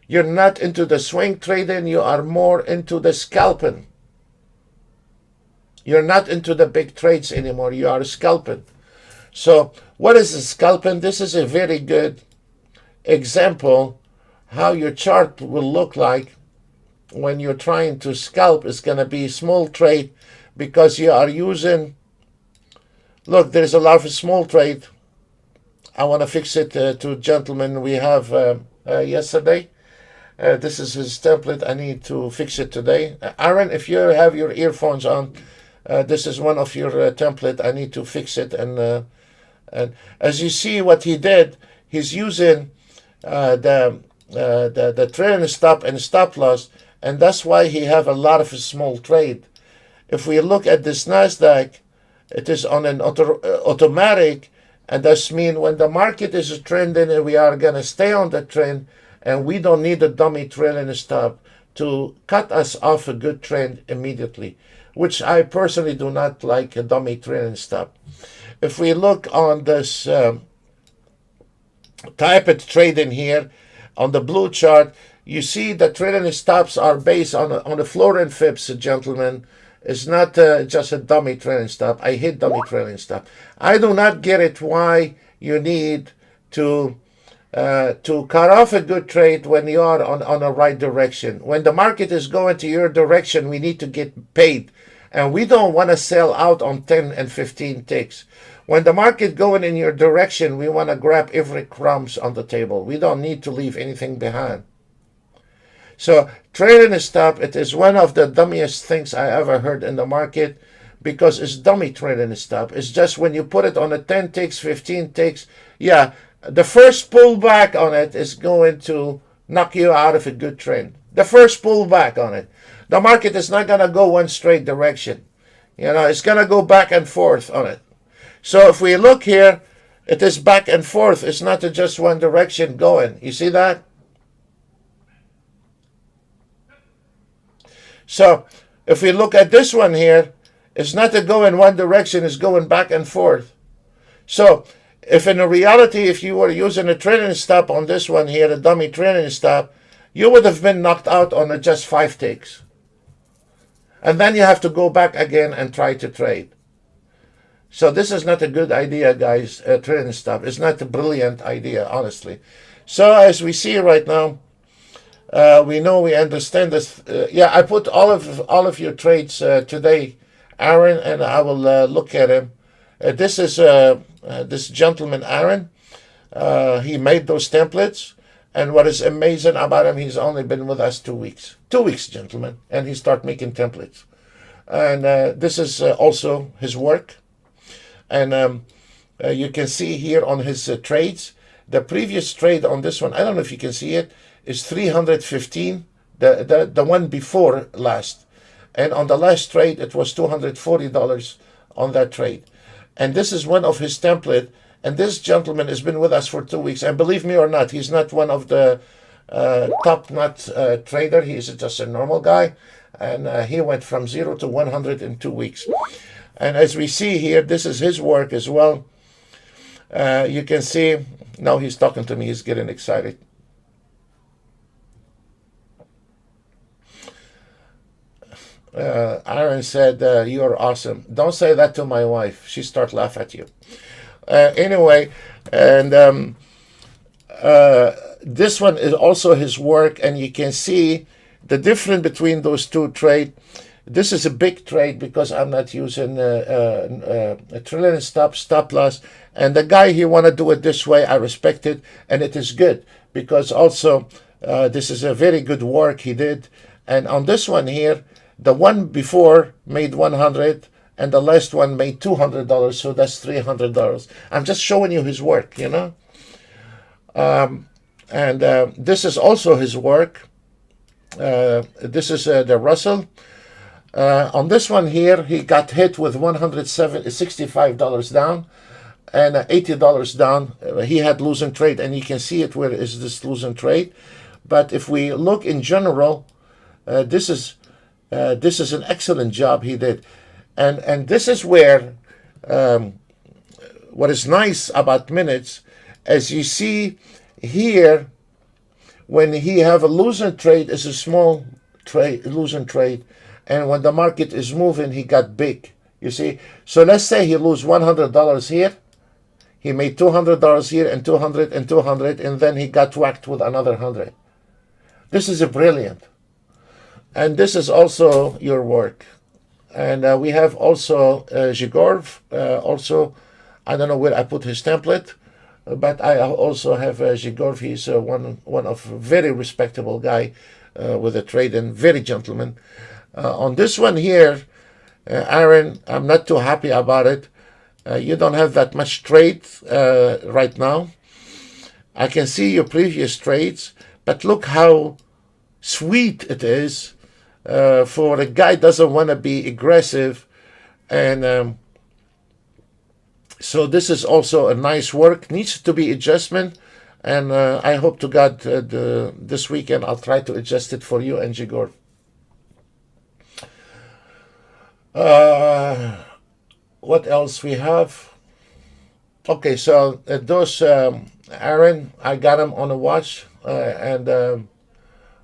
you're not into the swing trading, you are more into the scalping. You're not into the big trades anymore, you are scalping. So what is a scalping? This is a very good example how your chart will look like when you're trying to scalp. It's going to be small trade because you are using, look, there's a lot of small trade. I want to fix it to gentlemen we have yesterday. This is his template. I need to fix it today. Aaron, if you have your earphones on, this is one of your template. I need to fix it. And as you see what he did, he's using the trailing stop and stop loss, and that's why he have a lot of small trade. If we look at this NASDAQ, it is on an automatic, and that means when the market is trending, we are going to stay on the trend, and we don't need a dummy trailing stop to cut us off a good trend immediately, which I personally do not like a dummy trailing stop. If we look on this type of trading here, on the blue chart, you see the trailing stops are based on the floor and fibs, gentlemen. It's not just a dummy trailing stop. I hate dummy trailing stop. I do not get it why you need to cut off a good trade when you are on a right direction. When the market is going to your direction, we need to get paid. And we don't want to sell out on 10 and 15 ticks. When the market going in your direction, we want to grab every crumbs on the table. We don't need to leave anything behind. So trailing stop, it is one of the dummiest things I ever heard in the market because it's dummy trailing stop. It's just when you put it on a 10 ticks, 15 ticks, yeah, the first pullback on it is going to knock you out of a good trend. The first pullback on it. The market is not going to go one straight direction. You know, it's going to go back and forth on it. So if we look here, it is back and forth. It's not just one direction going. You see that? So if we look at this one here, it's not to go in one direction, it's going back and forth. So if in reality, if you were using a trailing stop on this one here, a dummy trailing stop, you would have been knocked out on just 5 ticks. And then you have to go back again and try to trade. So this is not a good idea, guys, trailing stop. It's not a brilliant idea, honestly. So as we see right now, we know, we understand this. Yeah, I put all of your trades today, Aaron, and I will look at him. This is this gentleman, Aaron. He made those templates, and what is amazing about him, he's only been with us 2 weeks. 2 weeks, gentlemen, and he started making templates. And this is also his work. And you can see here on his trades, the previous trade on this one, I don't know if you can see it, is 315, the one before last. And on the last trade, it was $240 on that trade. And this is one of his template. And this gentleman has been with us for 2 weeks. And believe me or not, he's not one of the top-notch trader. He's just a normal guy. And he went from 0 to 100 in 2 weeks. And as we see here, this is his work as well. You can see, now he's talking to me, he's getting excited. Aaron said, you're awesome. Don't say that to my wife. She start laugh at you. Anyway, and this one is also his work, and you can see the difference between those two trades. This is a big trade because I'm not using a trailing stop loss. And the guy, he want to do it this way. I respect it, and it is good because also this is a very good work he did. And on this one here, the one before made 100 and the last one made $200, so that's $300. I'm just showing you his work, you know. And this is also his work. This is the Russell. On this one here, he got hit with $165 down. and $80 down. He had losing trade, and you can see it. Where is this losing trade? But if we look in general, this is an excellent job he did, and this is where what is nice about minutes, as you see here, when he have a losing trade, is a small trade, losing trade, and when the market is moving, he got big. You see, so let's say he lose $100 here. He made $200 here and 200 and 200, and then he got whacked with another 100. This is a brilliant, and this is also your work. And we have also Zhigorov. Also, I don't know where I put his template, but I also have Zhigorov. He's one of very respectable guy with a trade and very gentleman. On this one here, Aaron, I'm not too happy about it. You don't have that much trade right now. I can see your previous trades, but look how sweet it is for a guy doesn't want to be aggressive. And so this is also a nice work. Needs to be adjustment. And I hope to God this weekend I'll try to adjust it for you and Jigor. What else we have? Okay, so those Aaron, I got him on a watch, and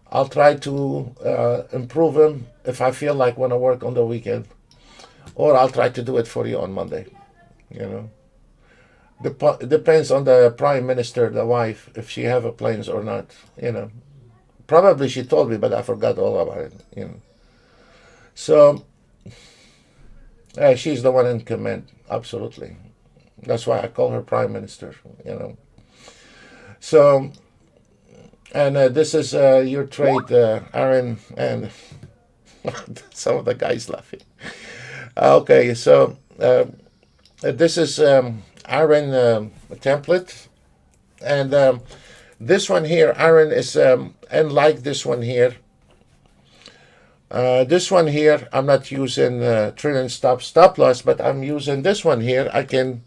I'll try to improve him if I feel like want to work on the weekend, or I'll try to do it for you on Monday. You know, depends on the prime minister, the wife, if she have a plans or not. You know, probably she told me, but I forgot all about it. You know, so. She's the one in command, absolutely. That's why I call her prime minister, you know. So, and this is your trade, Aaron, and some of the guys laughing. Okay, so this is Aaron template, and this one here, Aaron, is unlike this one here. This one here, I'm not using trailing stop loss, but I'm using this one here. I can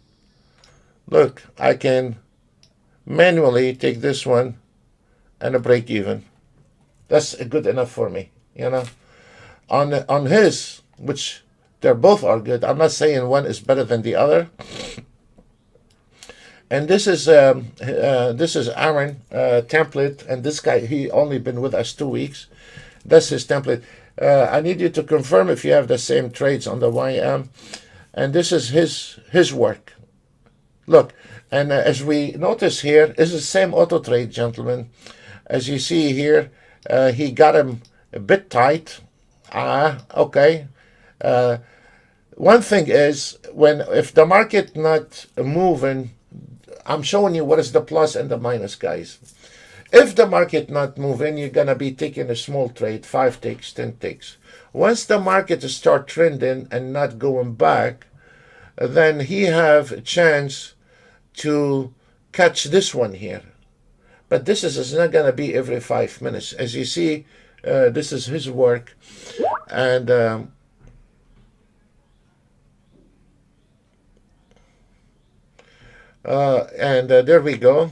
manually take this one and a break even. That's good enough for me, you know. On his, which they're both are good. I'm not saying one is better than the other. And this is Aaron template, and this guy, he only been with us 2 weeks. That's his template. I need you to confirm if you have the same trades on the YM. And this is his work. Look, and as we notice here, is the same auto trade, gentlemen. As you see here, he got him a bit tight. Okay. One thing is, if the market not moving, I'm showing you what is the plus and the minus, guys. If the market not moving, you're going to be taking a small trade, 5 ticks, 10 ticks. Once the market start trending and not going back, then he have a chance to catch this one here. But this is not going to be every 5 minutes. As you see, this is his work. And there we go.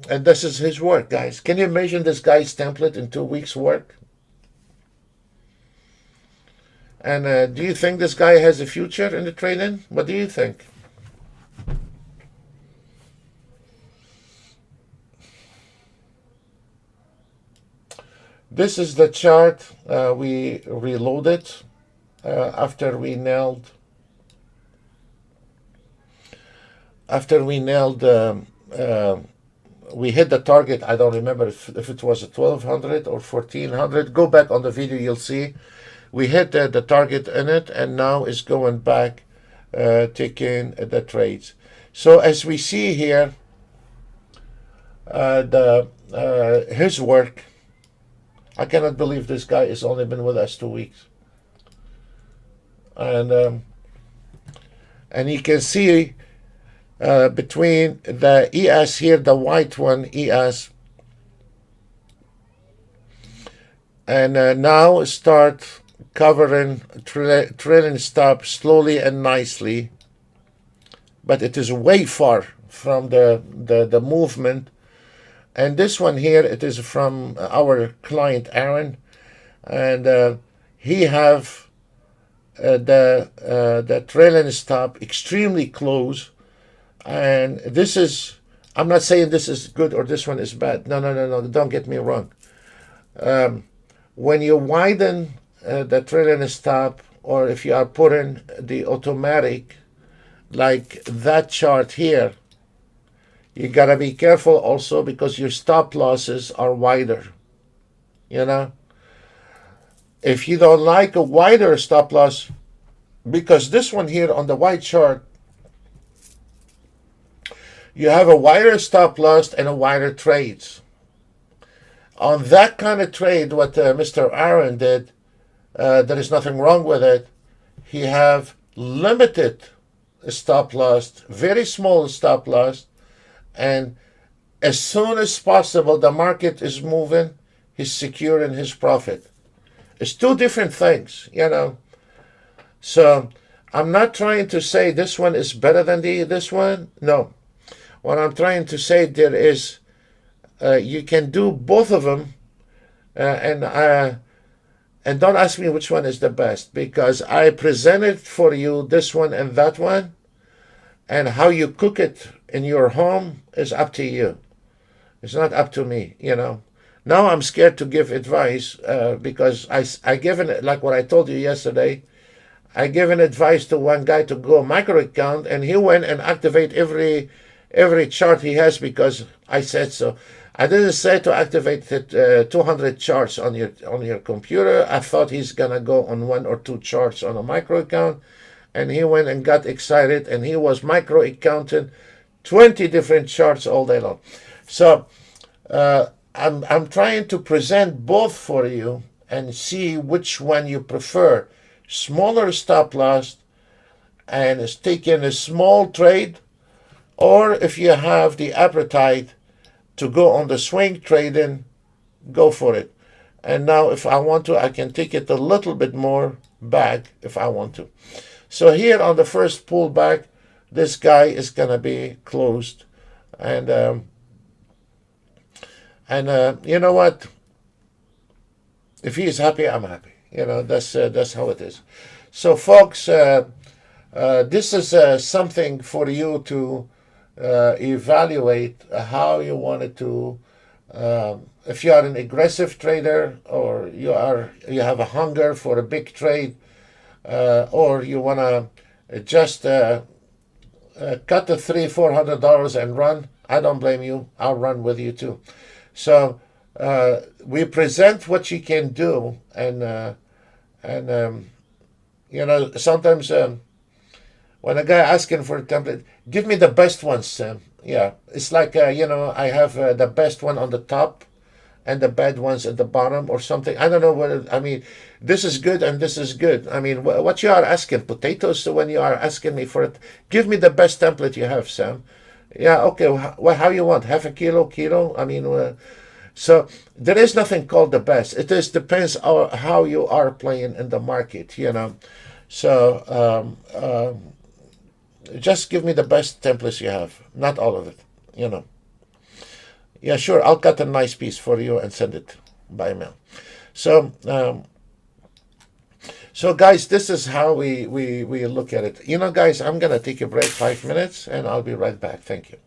And this is his work, guys. Can you imagine this guy's template in 2 weeks' work? And do you think this guy has a future in the trading? What do you think? This is the chart we reloaded after we nailed. We hit the target. I don't remember if it was a 1200 or 1400. Go back on the video, you'll see. We hit the target in it, and now it's going back, taking the trades. So as we see here, his work, I cannot believe this guy has only been with us 2 weeks. And you can see between the ES here, the white one, ES, and now start covering trailing stop slowly and nicely. but it is way far from the movement. And this one here, it is from our client Aaron, and he have the trailing stop extremely close. And this is, I'm not saying this is good or this one is bad. No, no, no, no. Don't get me wrong. When you widen the trailing stop, or if you are putting the automatic like that chart here, you gotta be careful also because your stop losses are wider. You know, if you don't like a wider stop loss, because this one here on the white chart, you have a wider stop loss and a wider trades. On that kind of trade, what Mr. Aaron did, there is nothing wrong with it. He have limited stop loss, very small stop loss, and as soon as possible the market is moving, he's securing his profit. It's two different things, you know. So I'm not trying to say this one is better than this one. No. What I'm trying to say there is you can do both of them, and don't ask me which one is the best because I presented for you this one and that one, and how you cook it in your home is up to you. It's not up to me, you know. Now I'm scared to give advice because I given like what I told you yesterday. I given advice to one guy to go micro account, and he went and activate every chart he has because I said so. I didn't say to activate 200 charts on your computer. I thought he's gonna go on one or two charts on a micro account, and he went and got excited, and he was micro accounting 20 different charts all day long. So I'm trying to present both for you and see which one you prefer. Smaller stop loss and is taking a small trade, or if you have the appetite to go on the swing trading, go for it. And now if I want to, I can take it a little bit more back if I want to. So here on the first pullback, this guy is gonna be closed, and you know what? If he is happy, I'm happy. You know, that's how it is. So, folks, this is something for you to evaluate how you wanted to. If you are an aggressive trader, or you have a hunger for a big trade, or you want to just cut the $300-400 and run, I don't blame you. I'll run with you too. So we present what you can do, and you know, sometimes when a guy asking for a template, give me the best ones, Sam. Yeah, it's like you know, I have the best one on the top and the bad ones at the bottom or something. I don't know what I mean. This is good and this is good. I mean, what you are asking, potatoes? So when you are asking me for it, give me the best template you have, Sam. Yeah, okay. Well, how you want? Half a kilo, kilo? I mean, so there is nothing called the best. It is depends on how you are playing in the market, you know. So just give me the best templates you have, not all of it, you know. Yeah, sure. I'll cut a nice piece for you and send it by mail. So, so guys, this is how we look at it. You know, guys, I'm gonna take a break, 5 minutes, and I'll be right back. Thank you.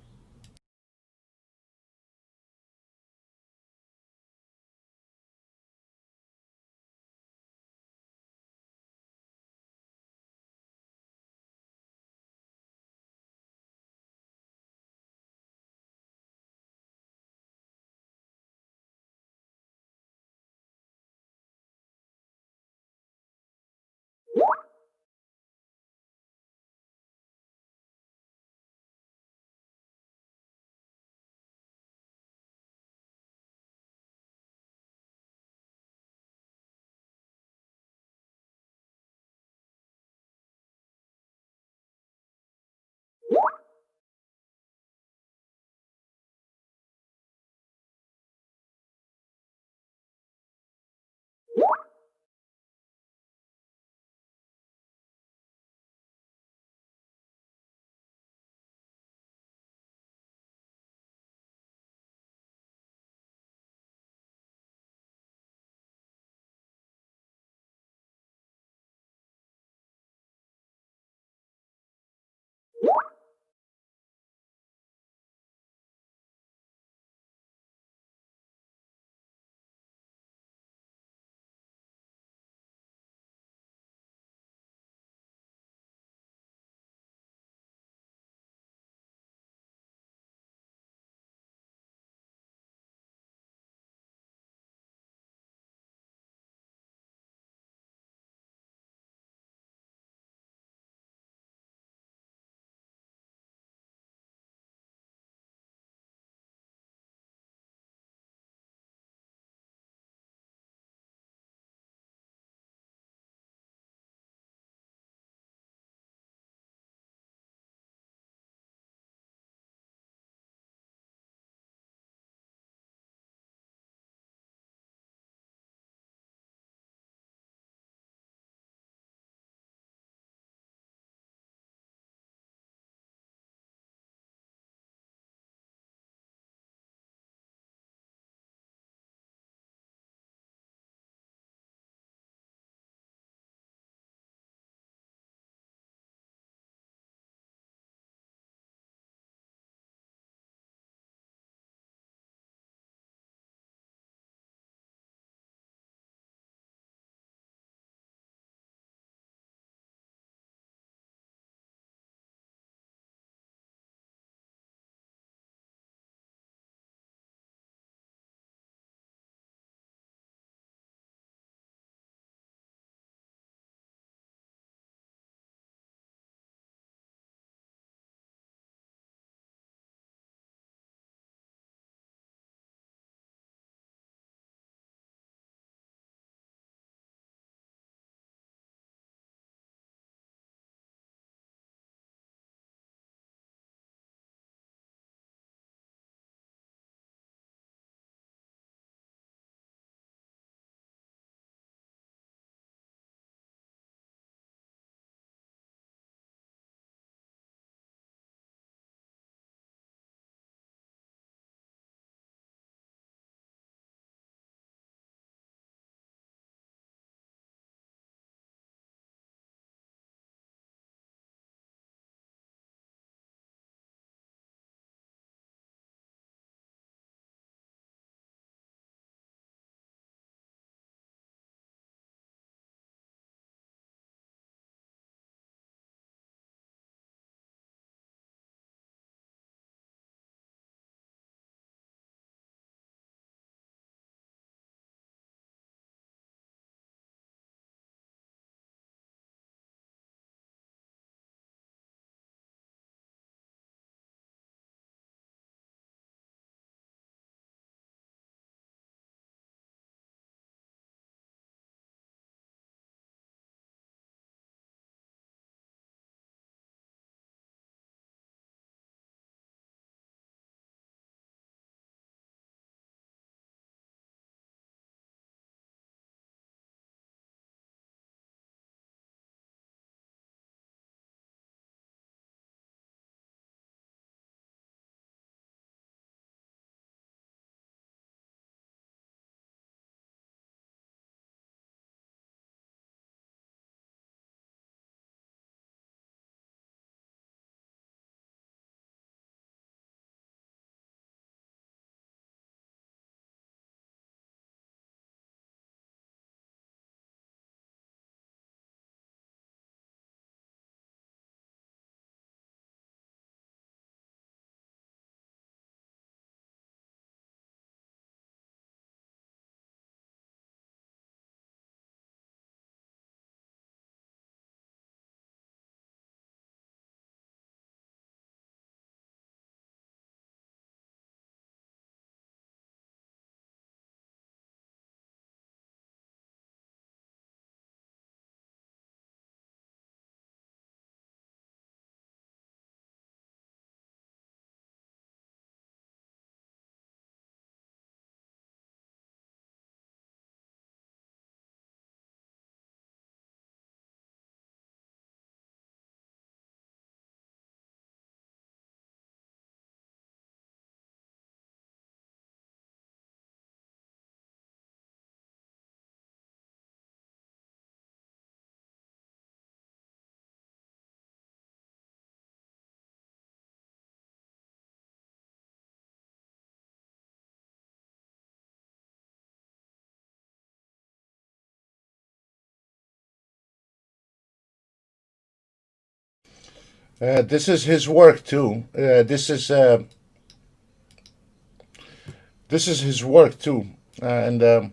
This is his work too. This is his work too, and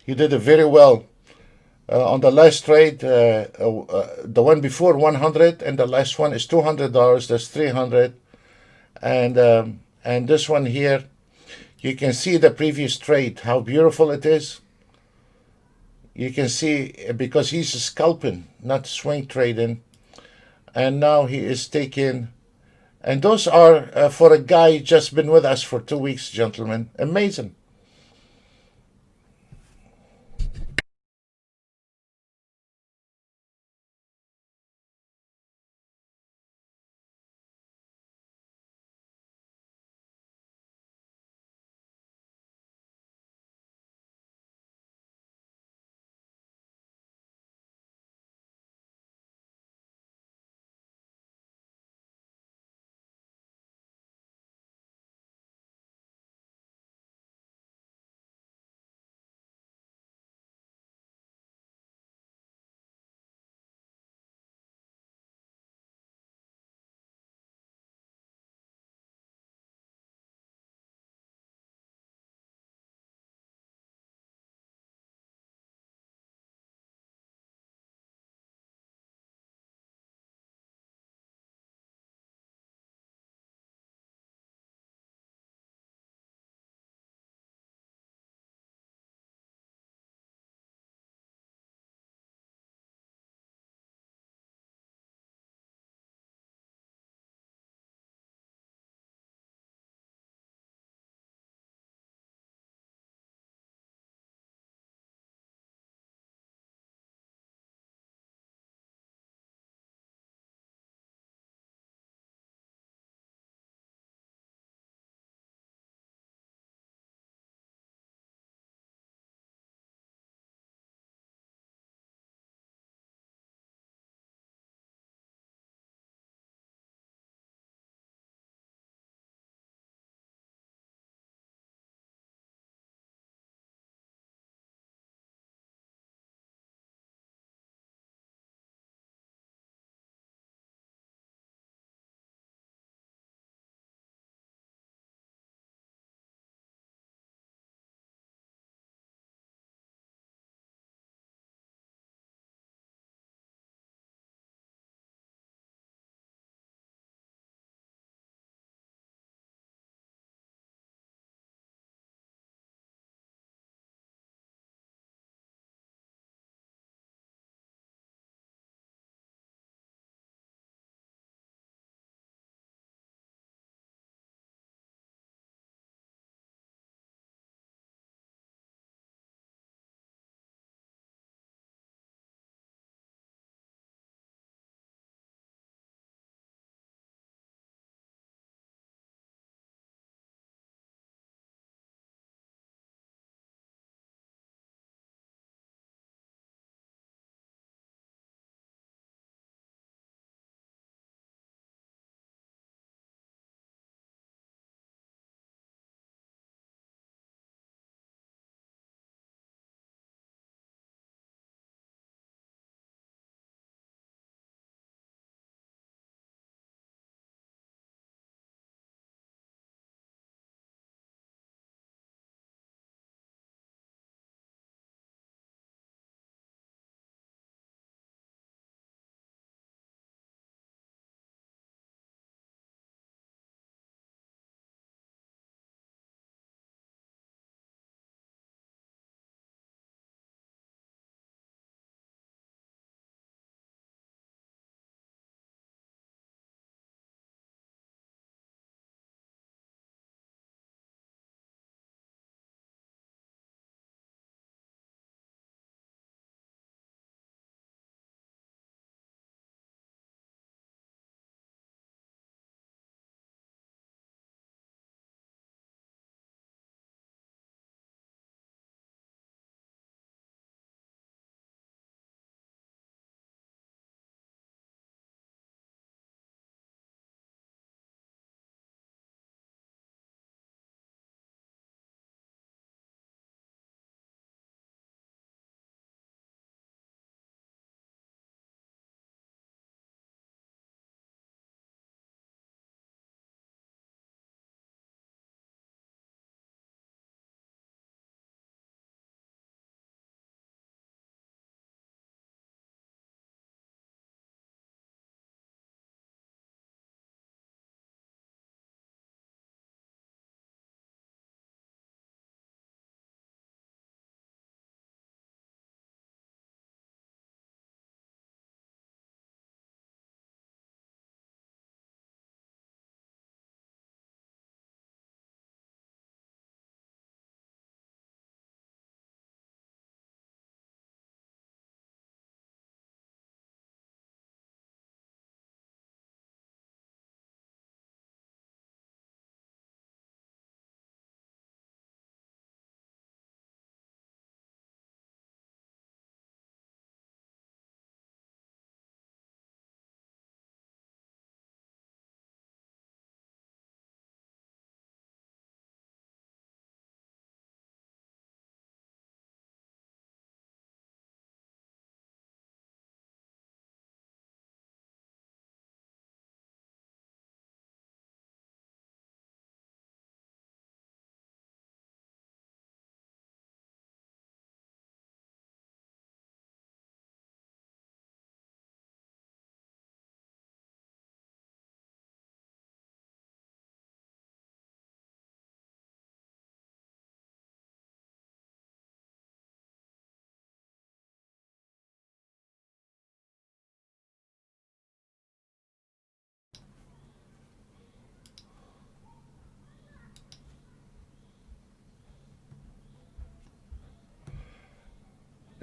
he did it very well. On the last trade, the one before 100, and the last one is $200. That's 300, and this one here, you can see the previous trade, how beautiful it is. You can see because he's scalping, not swing trading, and now he is taking. And those are for a guy just been with us for 2 weeks, gentlemen. Amazing.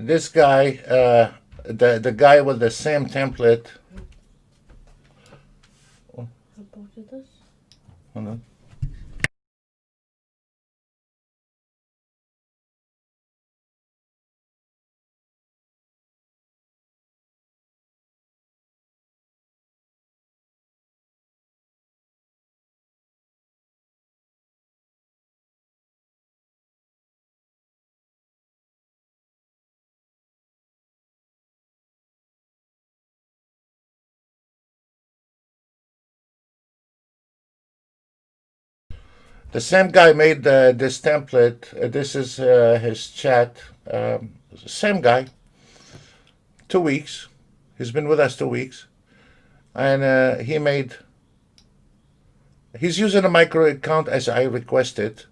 this guy, the guy with the same template. Hold on. The same guy made this template. This is his chat. Same guy. 2 weeks. He's been with us 2 weeks, and he's using a micro account as I requested,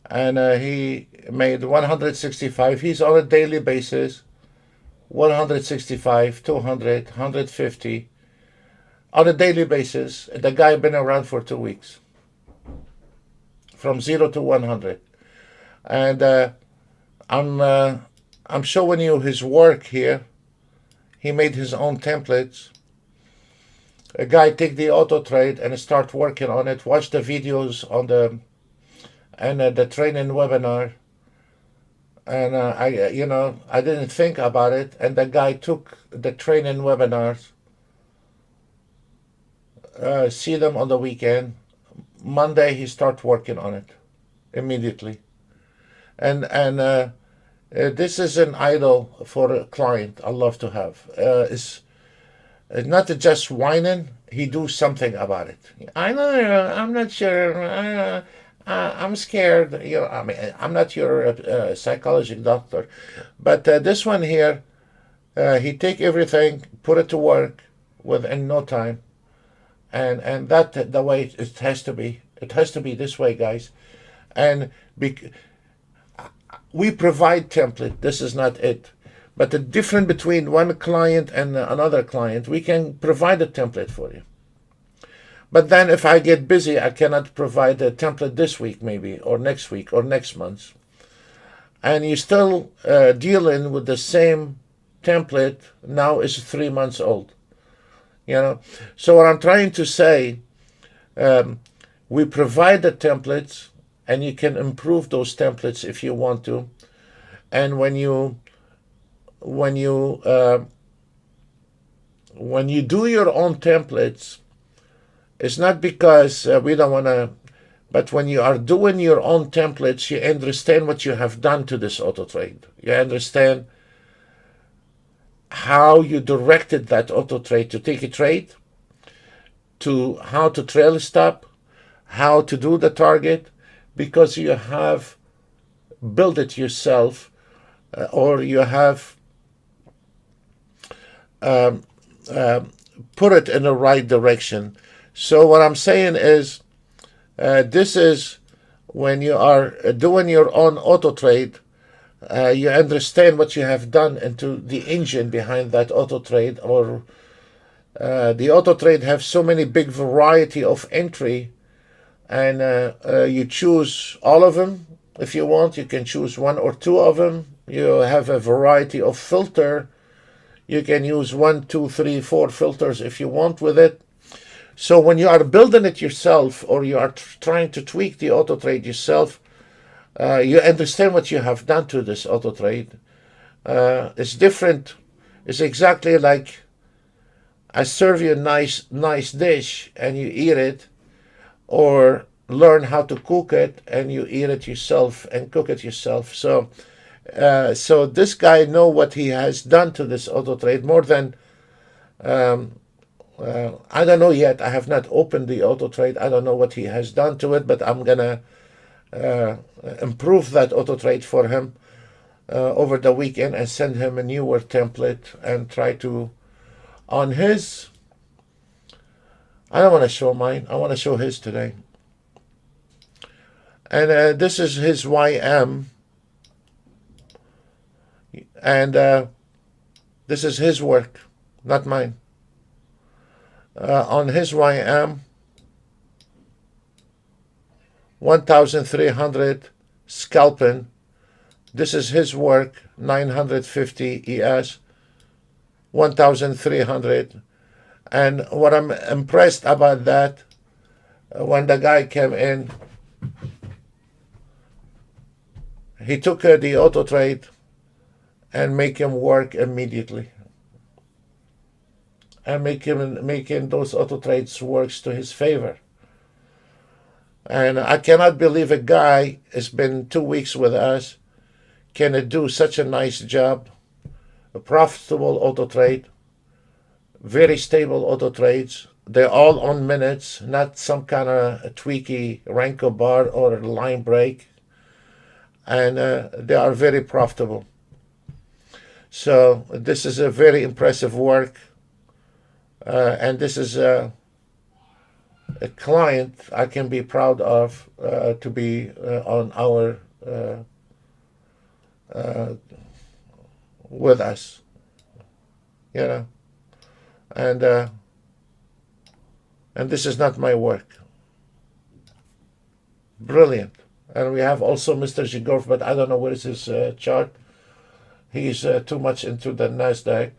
and he made 165. He's on a daily basis. 165, 200, 150 on a daily basis. The guy been around for 2 weeks, from 0 to 100, and I'm showing you his work here. He made his own templates. A guy take the Autotrade and start working on it. Watch the videos on the training webinar. And I didn't think about it. And the guy took the training webinars, see them on the weekend. Monday he start working on it immediately. And this is an idol for a client I love to have. It's not just whining. He do something about it. I know. I'm not sure. I'm scared. I mean, I'm not your psychology doctor, but this one here, he take everything, put it to work within no time, and that the way it has to be. It has to be this way, guys, and we provide template. This is not it. But the difference between one client and another client, we can provide a template for you. But then if I get busy, I cannot provide a template this week maybe, or next week, or next month. And you're still dealing with the same template. Now it's 3 months old. So what I'm trying to say, we provide the templates, and you can improve those templates if you want to. And when you do your own templates, it's not because we don't want to, but when you are doing your own templates, you understand what you have done to this auto trade. You understand how you directed that auto trade to take a trade, to how to trail stop, how to do the target, because you have built it yourself, or you have put it in the right direction. So what I'm saying is, this is when you are doing your own auto trade, you understand what you have done into the engine behind that auto trade, or the auto trade have so many big variety of entry, and you choose all of them. If you want, you can choose 1 or 2 of them. You have a variety of filter. You can use 1, 2, 3, 4 filters if you want with it. So when you are building it yourself, or you are trying to tweak the auto trade yourself, you understand what you have done to this auto trade. It's different. It's exactly like I serve you a nice dish and you eat it, or learn how to cook it and you eat it yourself and cook it yourself. So this guy know what he has done to this auto trade more than I don't know yet. I have not opened the auto trade. I don't know what he has done to it, but I'm gonna improve that auto trade for him over the weekend and send him a newer template and try to on his. I don't want to show mine. I want to show his today. And this is his YM. And this is his work, not mine. On his YM, 1,300 scalping, This is his work, 950 ES, 1,300. And what I'm impressed about that, when the guy came in, he took the auto trade and make him work immediately, and making those auto trades works to his favor. And I cannot believe a guy has been 2 weeks with us can do such a nice job, a profitable auto trade, very stable auto trades. They're all on minutes, not some kind of a tweaky Renko bar or line break, and they are very profitable. So this is a very impressive work, and this is a client I can be proud of to be on our with us, you know, and this is not my work. Brilliant. And we have also Mr. Zhigorov, but I don't know where is his chart. He's too much into the Nasdaq.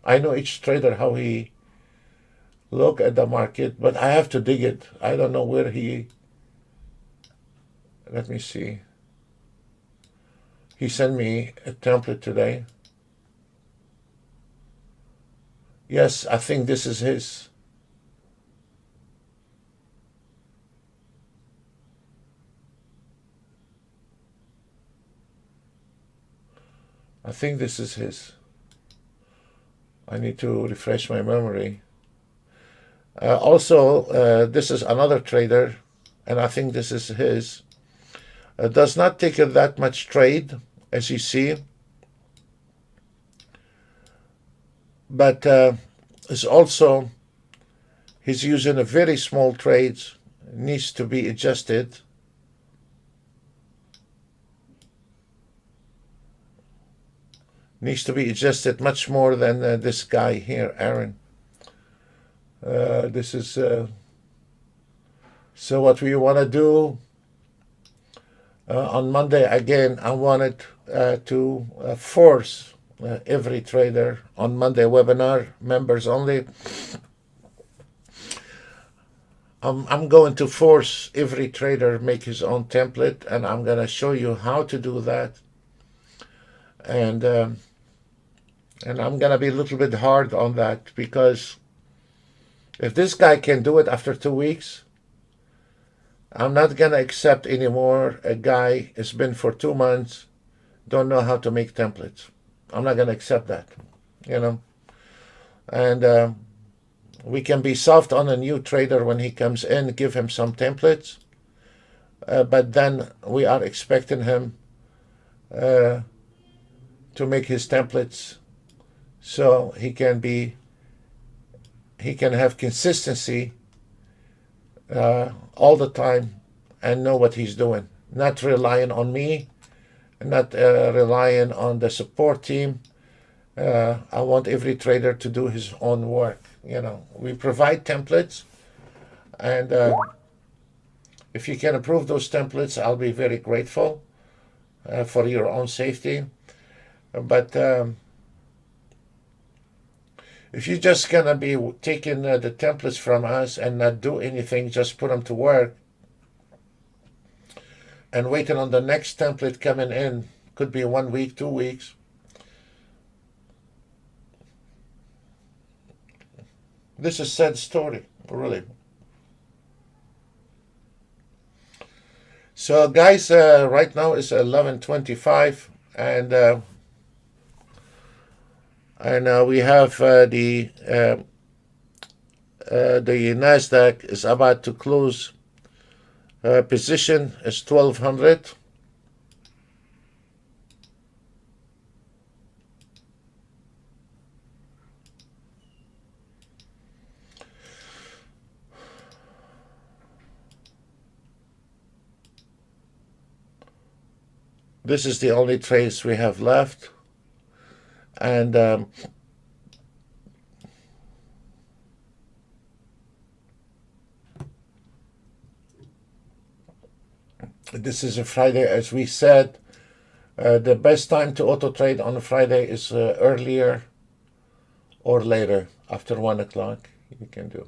I know each trader how he look at the market, but I have to dig it. I don't know where he. Let me see. He sent me a template today. Yes, I think this is his. I think this is his. I need to refresh my memory. Also, this is another trader, and I think this is his. Does not take that much trade, as you see, but is also, he's using a very small trades, needs to be adjusted. Needs to be adjusted much more than this guy here, Aaron. This is so what we want to do on Monday again. I wanted to force every trader on Monday webinar, members only. I'm going to force every trader make his own template, and I'm going to show you how to do that. And I'm going to be a little bit hard on that, because if this guy can do it after 2 weeks, I'm not going to accept anymore a guy has been for 2 months, don't know how to make templates. I'm not going to accept that, you know. And we can be soft on a new trader when he comes in, give him some templates, but then we are expecting him to make his templates so he can have consistency all the time and know what he's doing, not relying on me, not relying on the support team. I want every trader to do his own work. You know, we provide templates, and if you can approve those templates, I'll be very grateful for your own safety. But if you're just gonna be taking the templates from us and not do anything, just put them to work and waiting on the next template coming in, could be 1 week, 2 weeks. This is a sad story, really. So guys, right now it's 11:25, and we have the Nasdaq is about to close. Position is 1200. This is the only trades we have left, and this is a Friday, as we said. The best time to auto trade on a Friday is earlier or later, after 1 o'clock. You can do.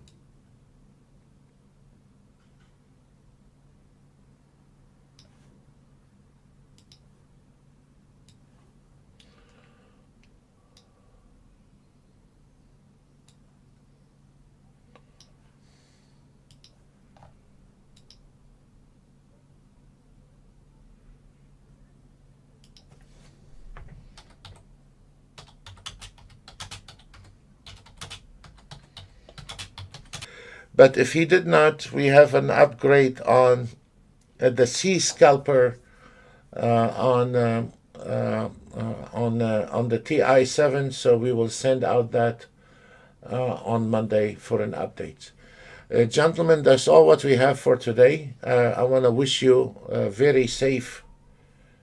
But if he did not, we have an upgrade on the C scalper on the TI7, so we will send out that on Monday for an update. Gentlemen, that's all what we have for today. I want to wish you a very safe,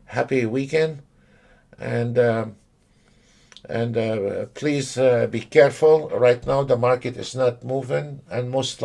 happy weekend, and please be careful. Right now, the market is not moving, and most likely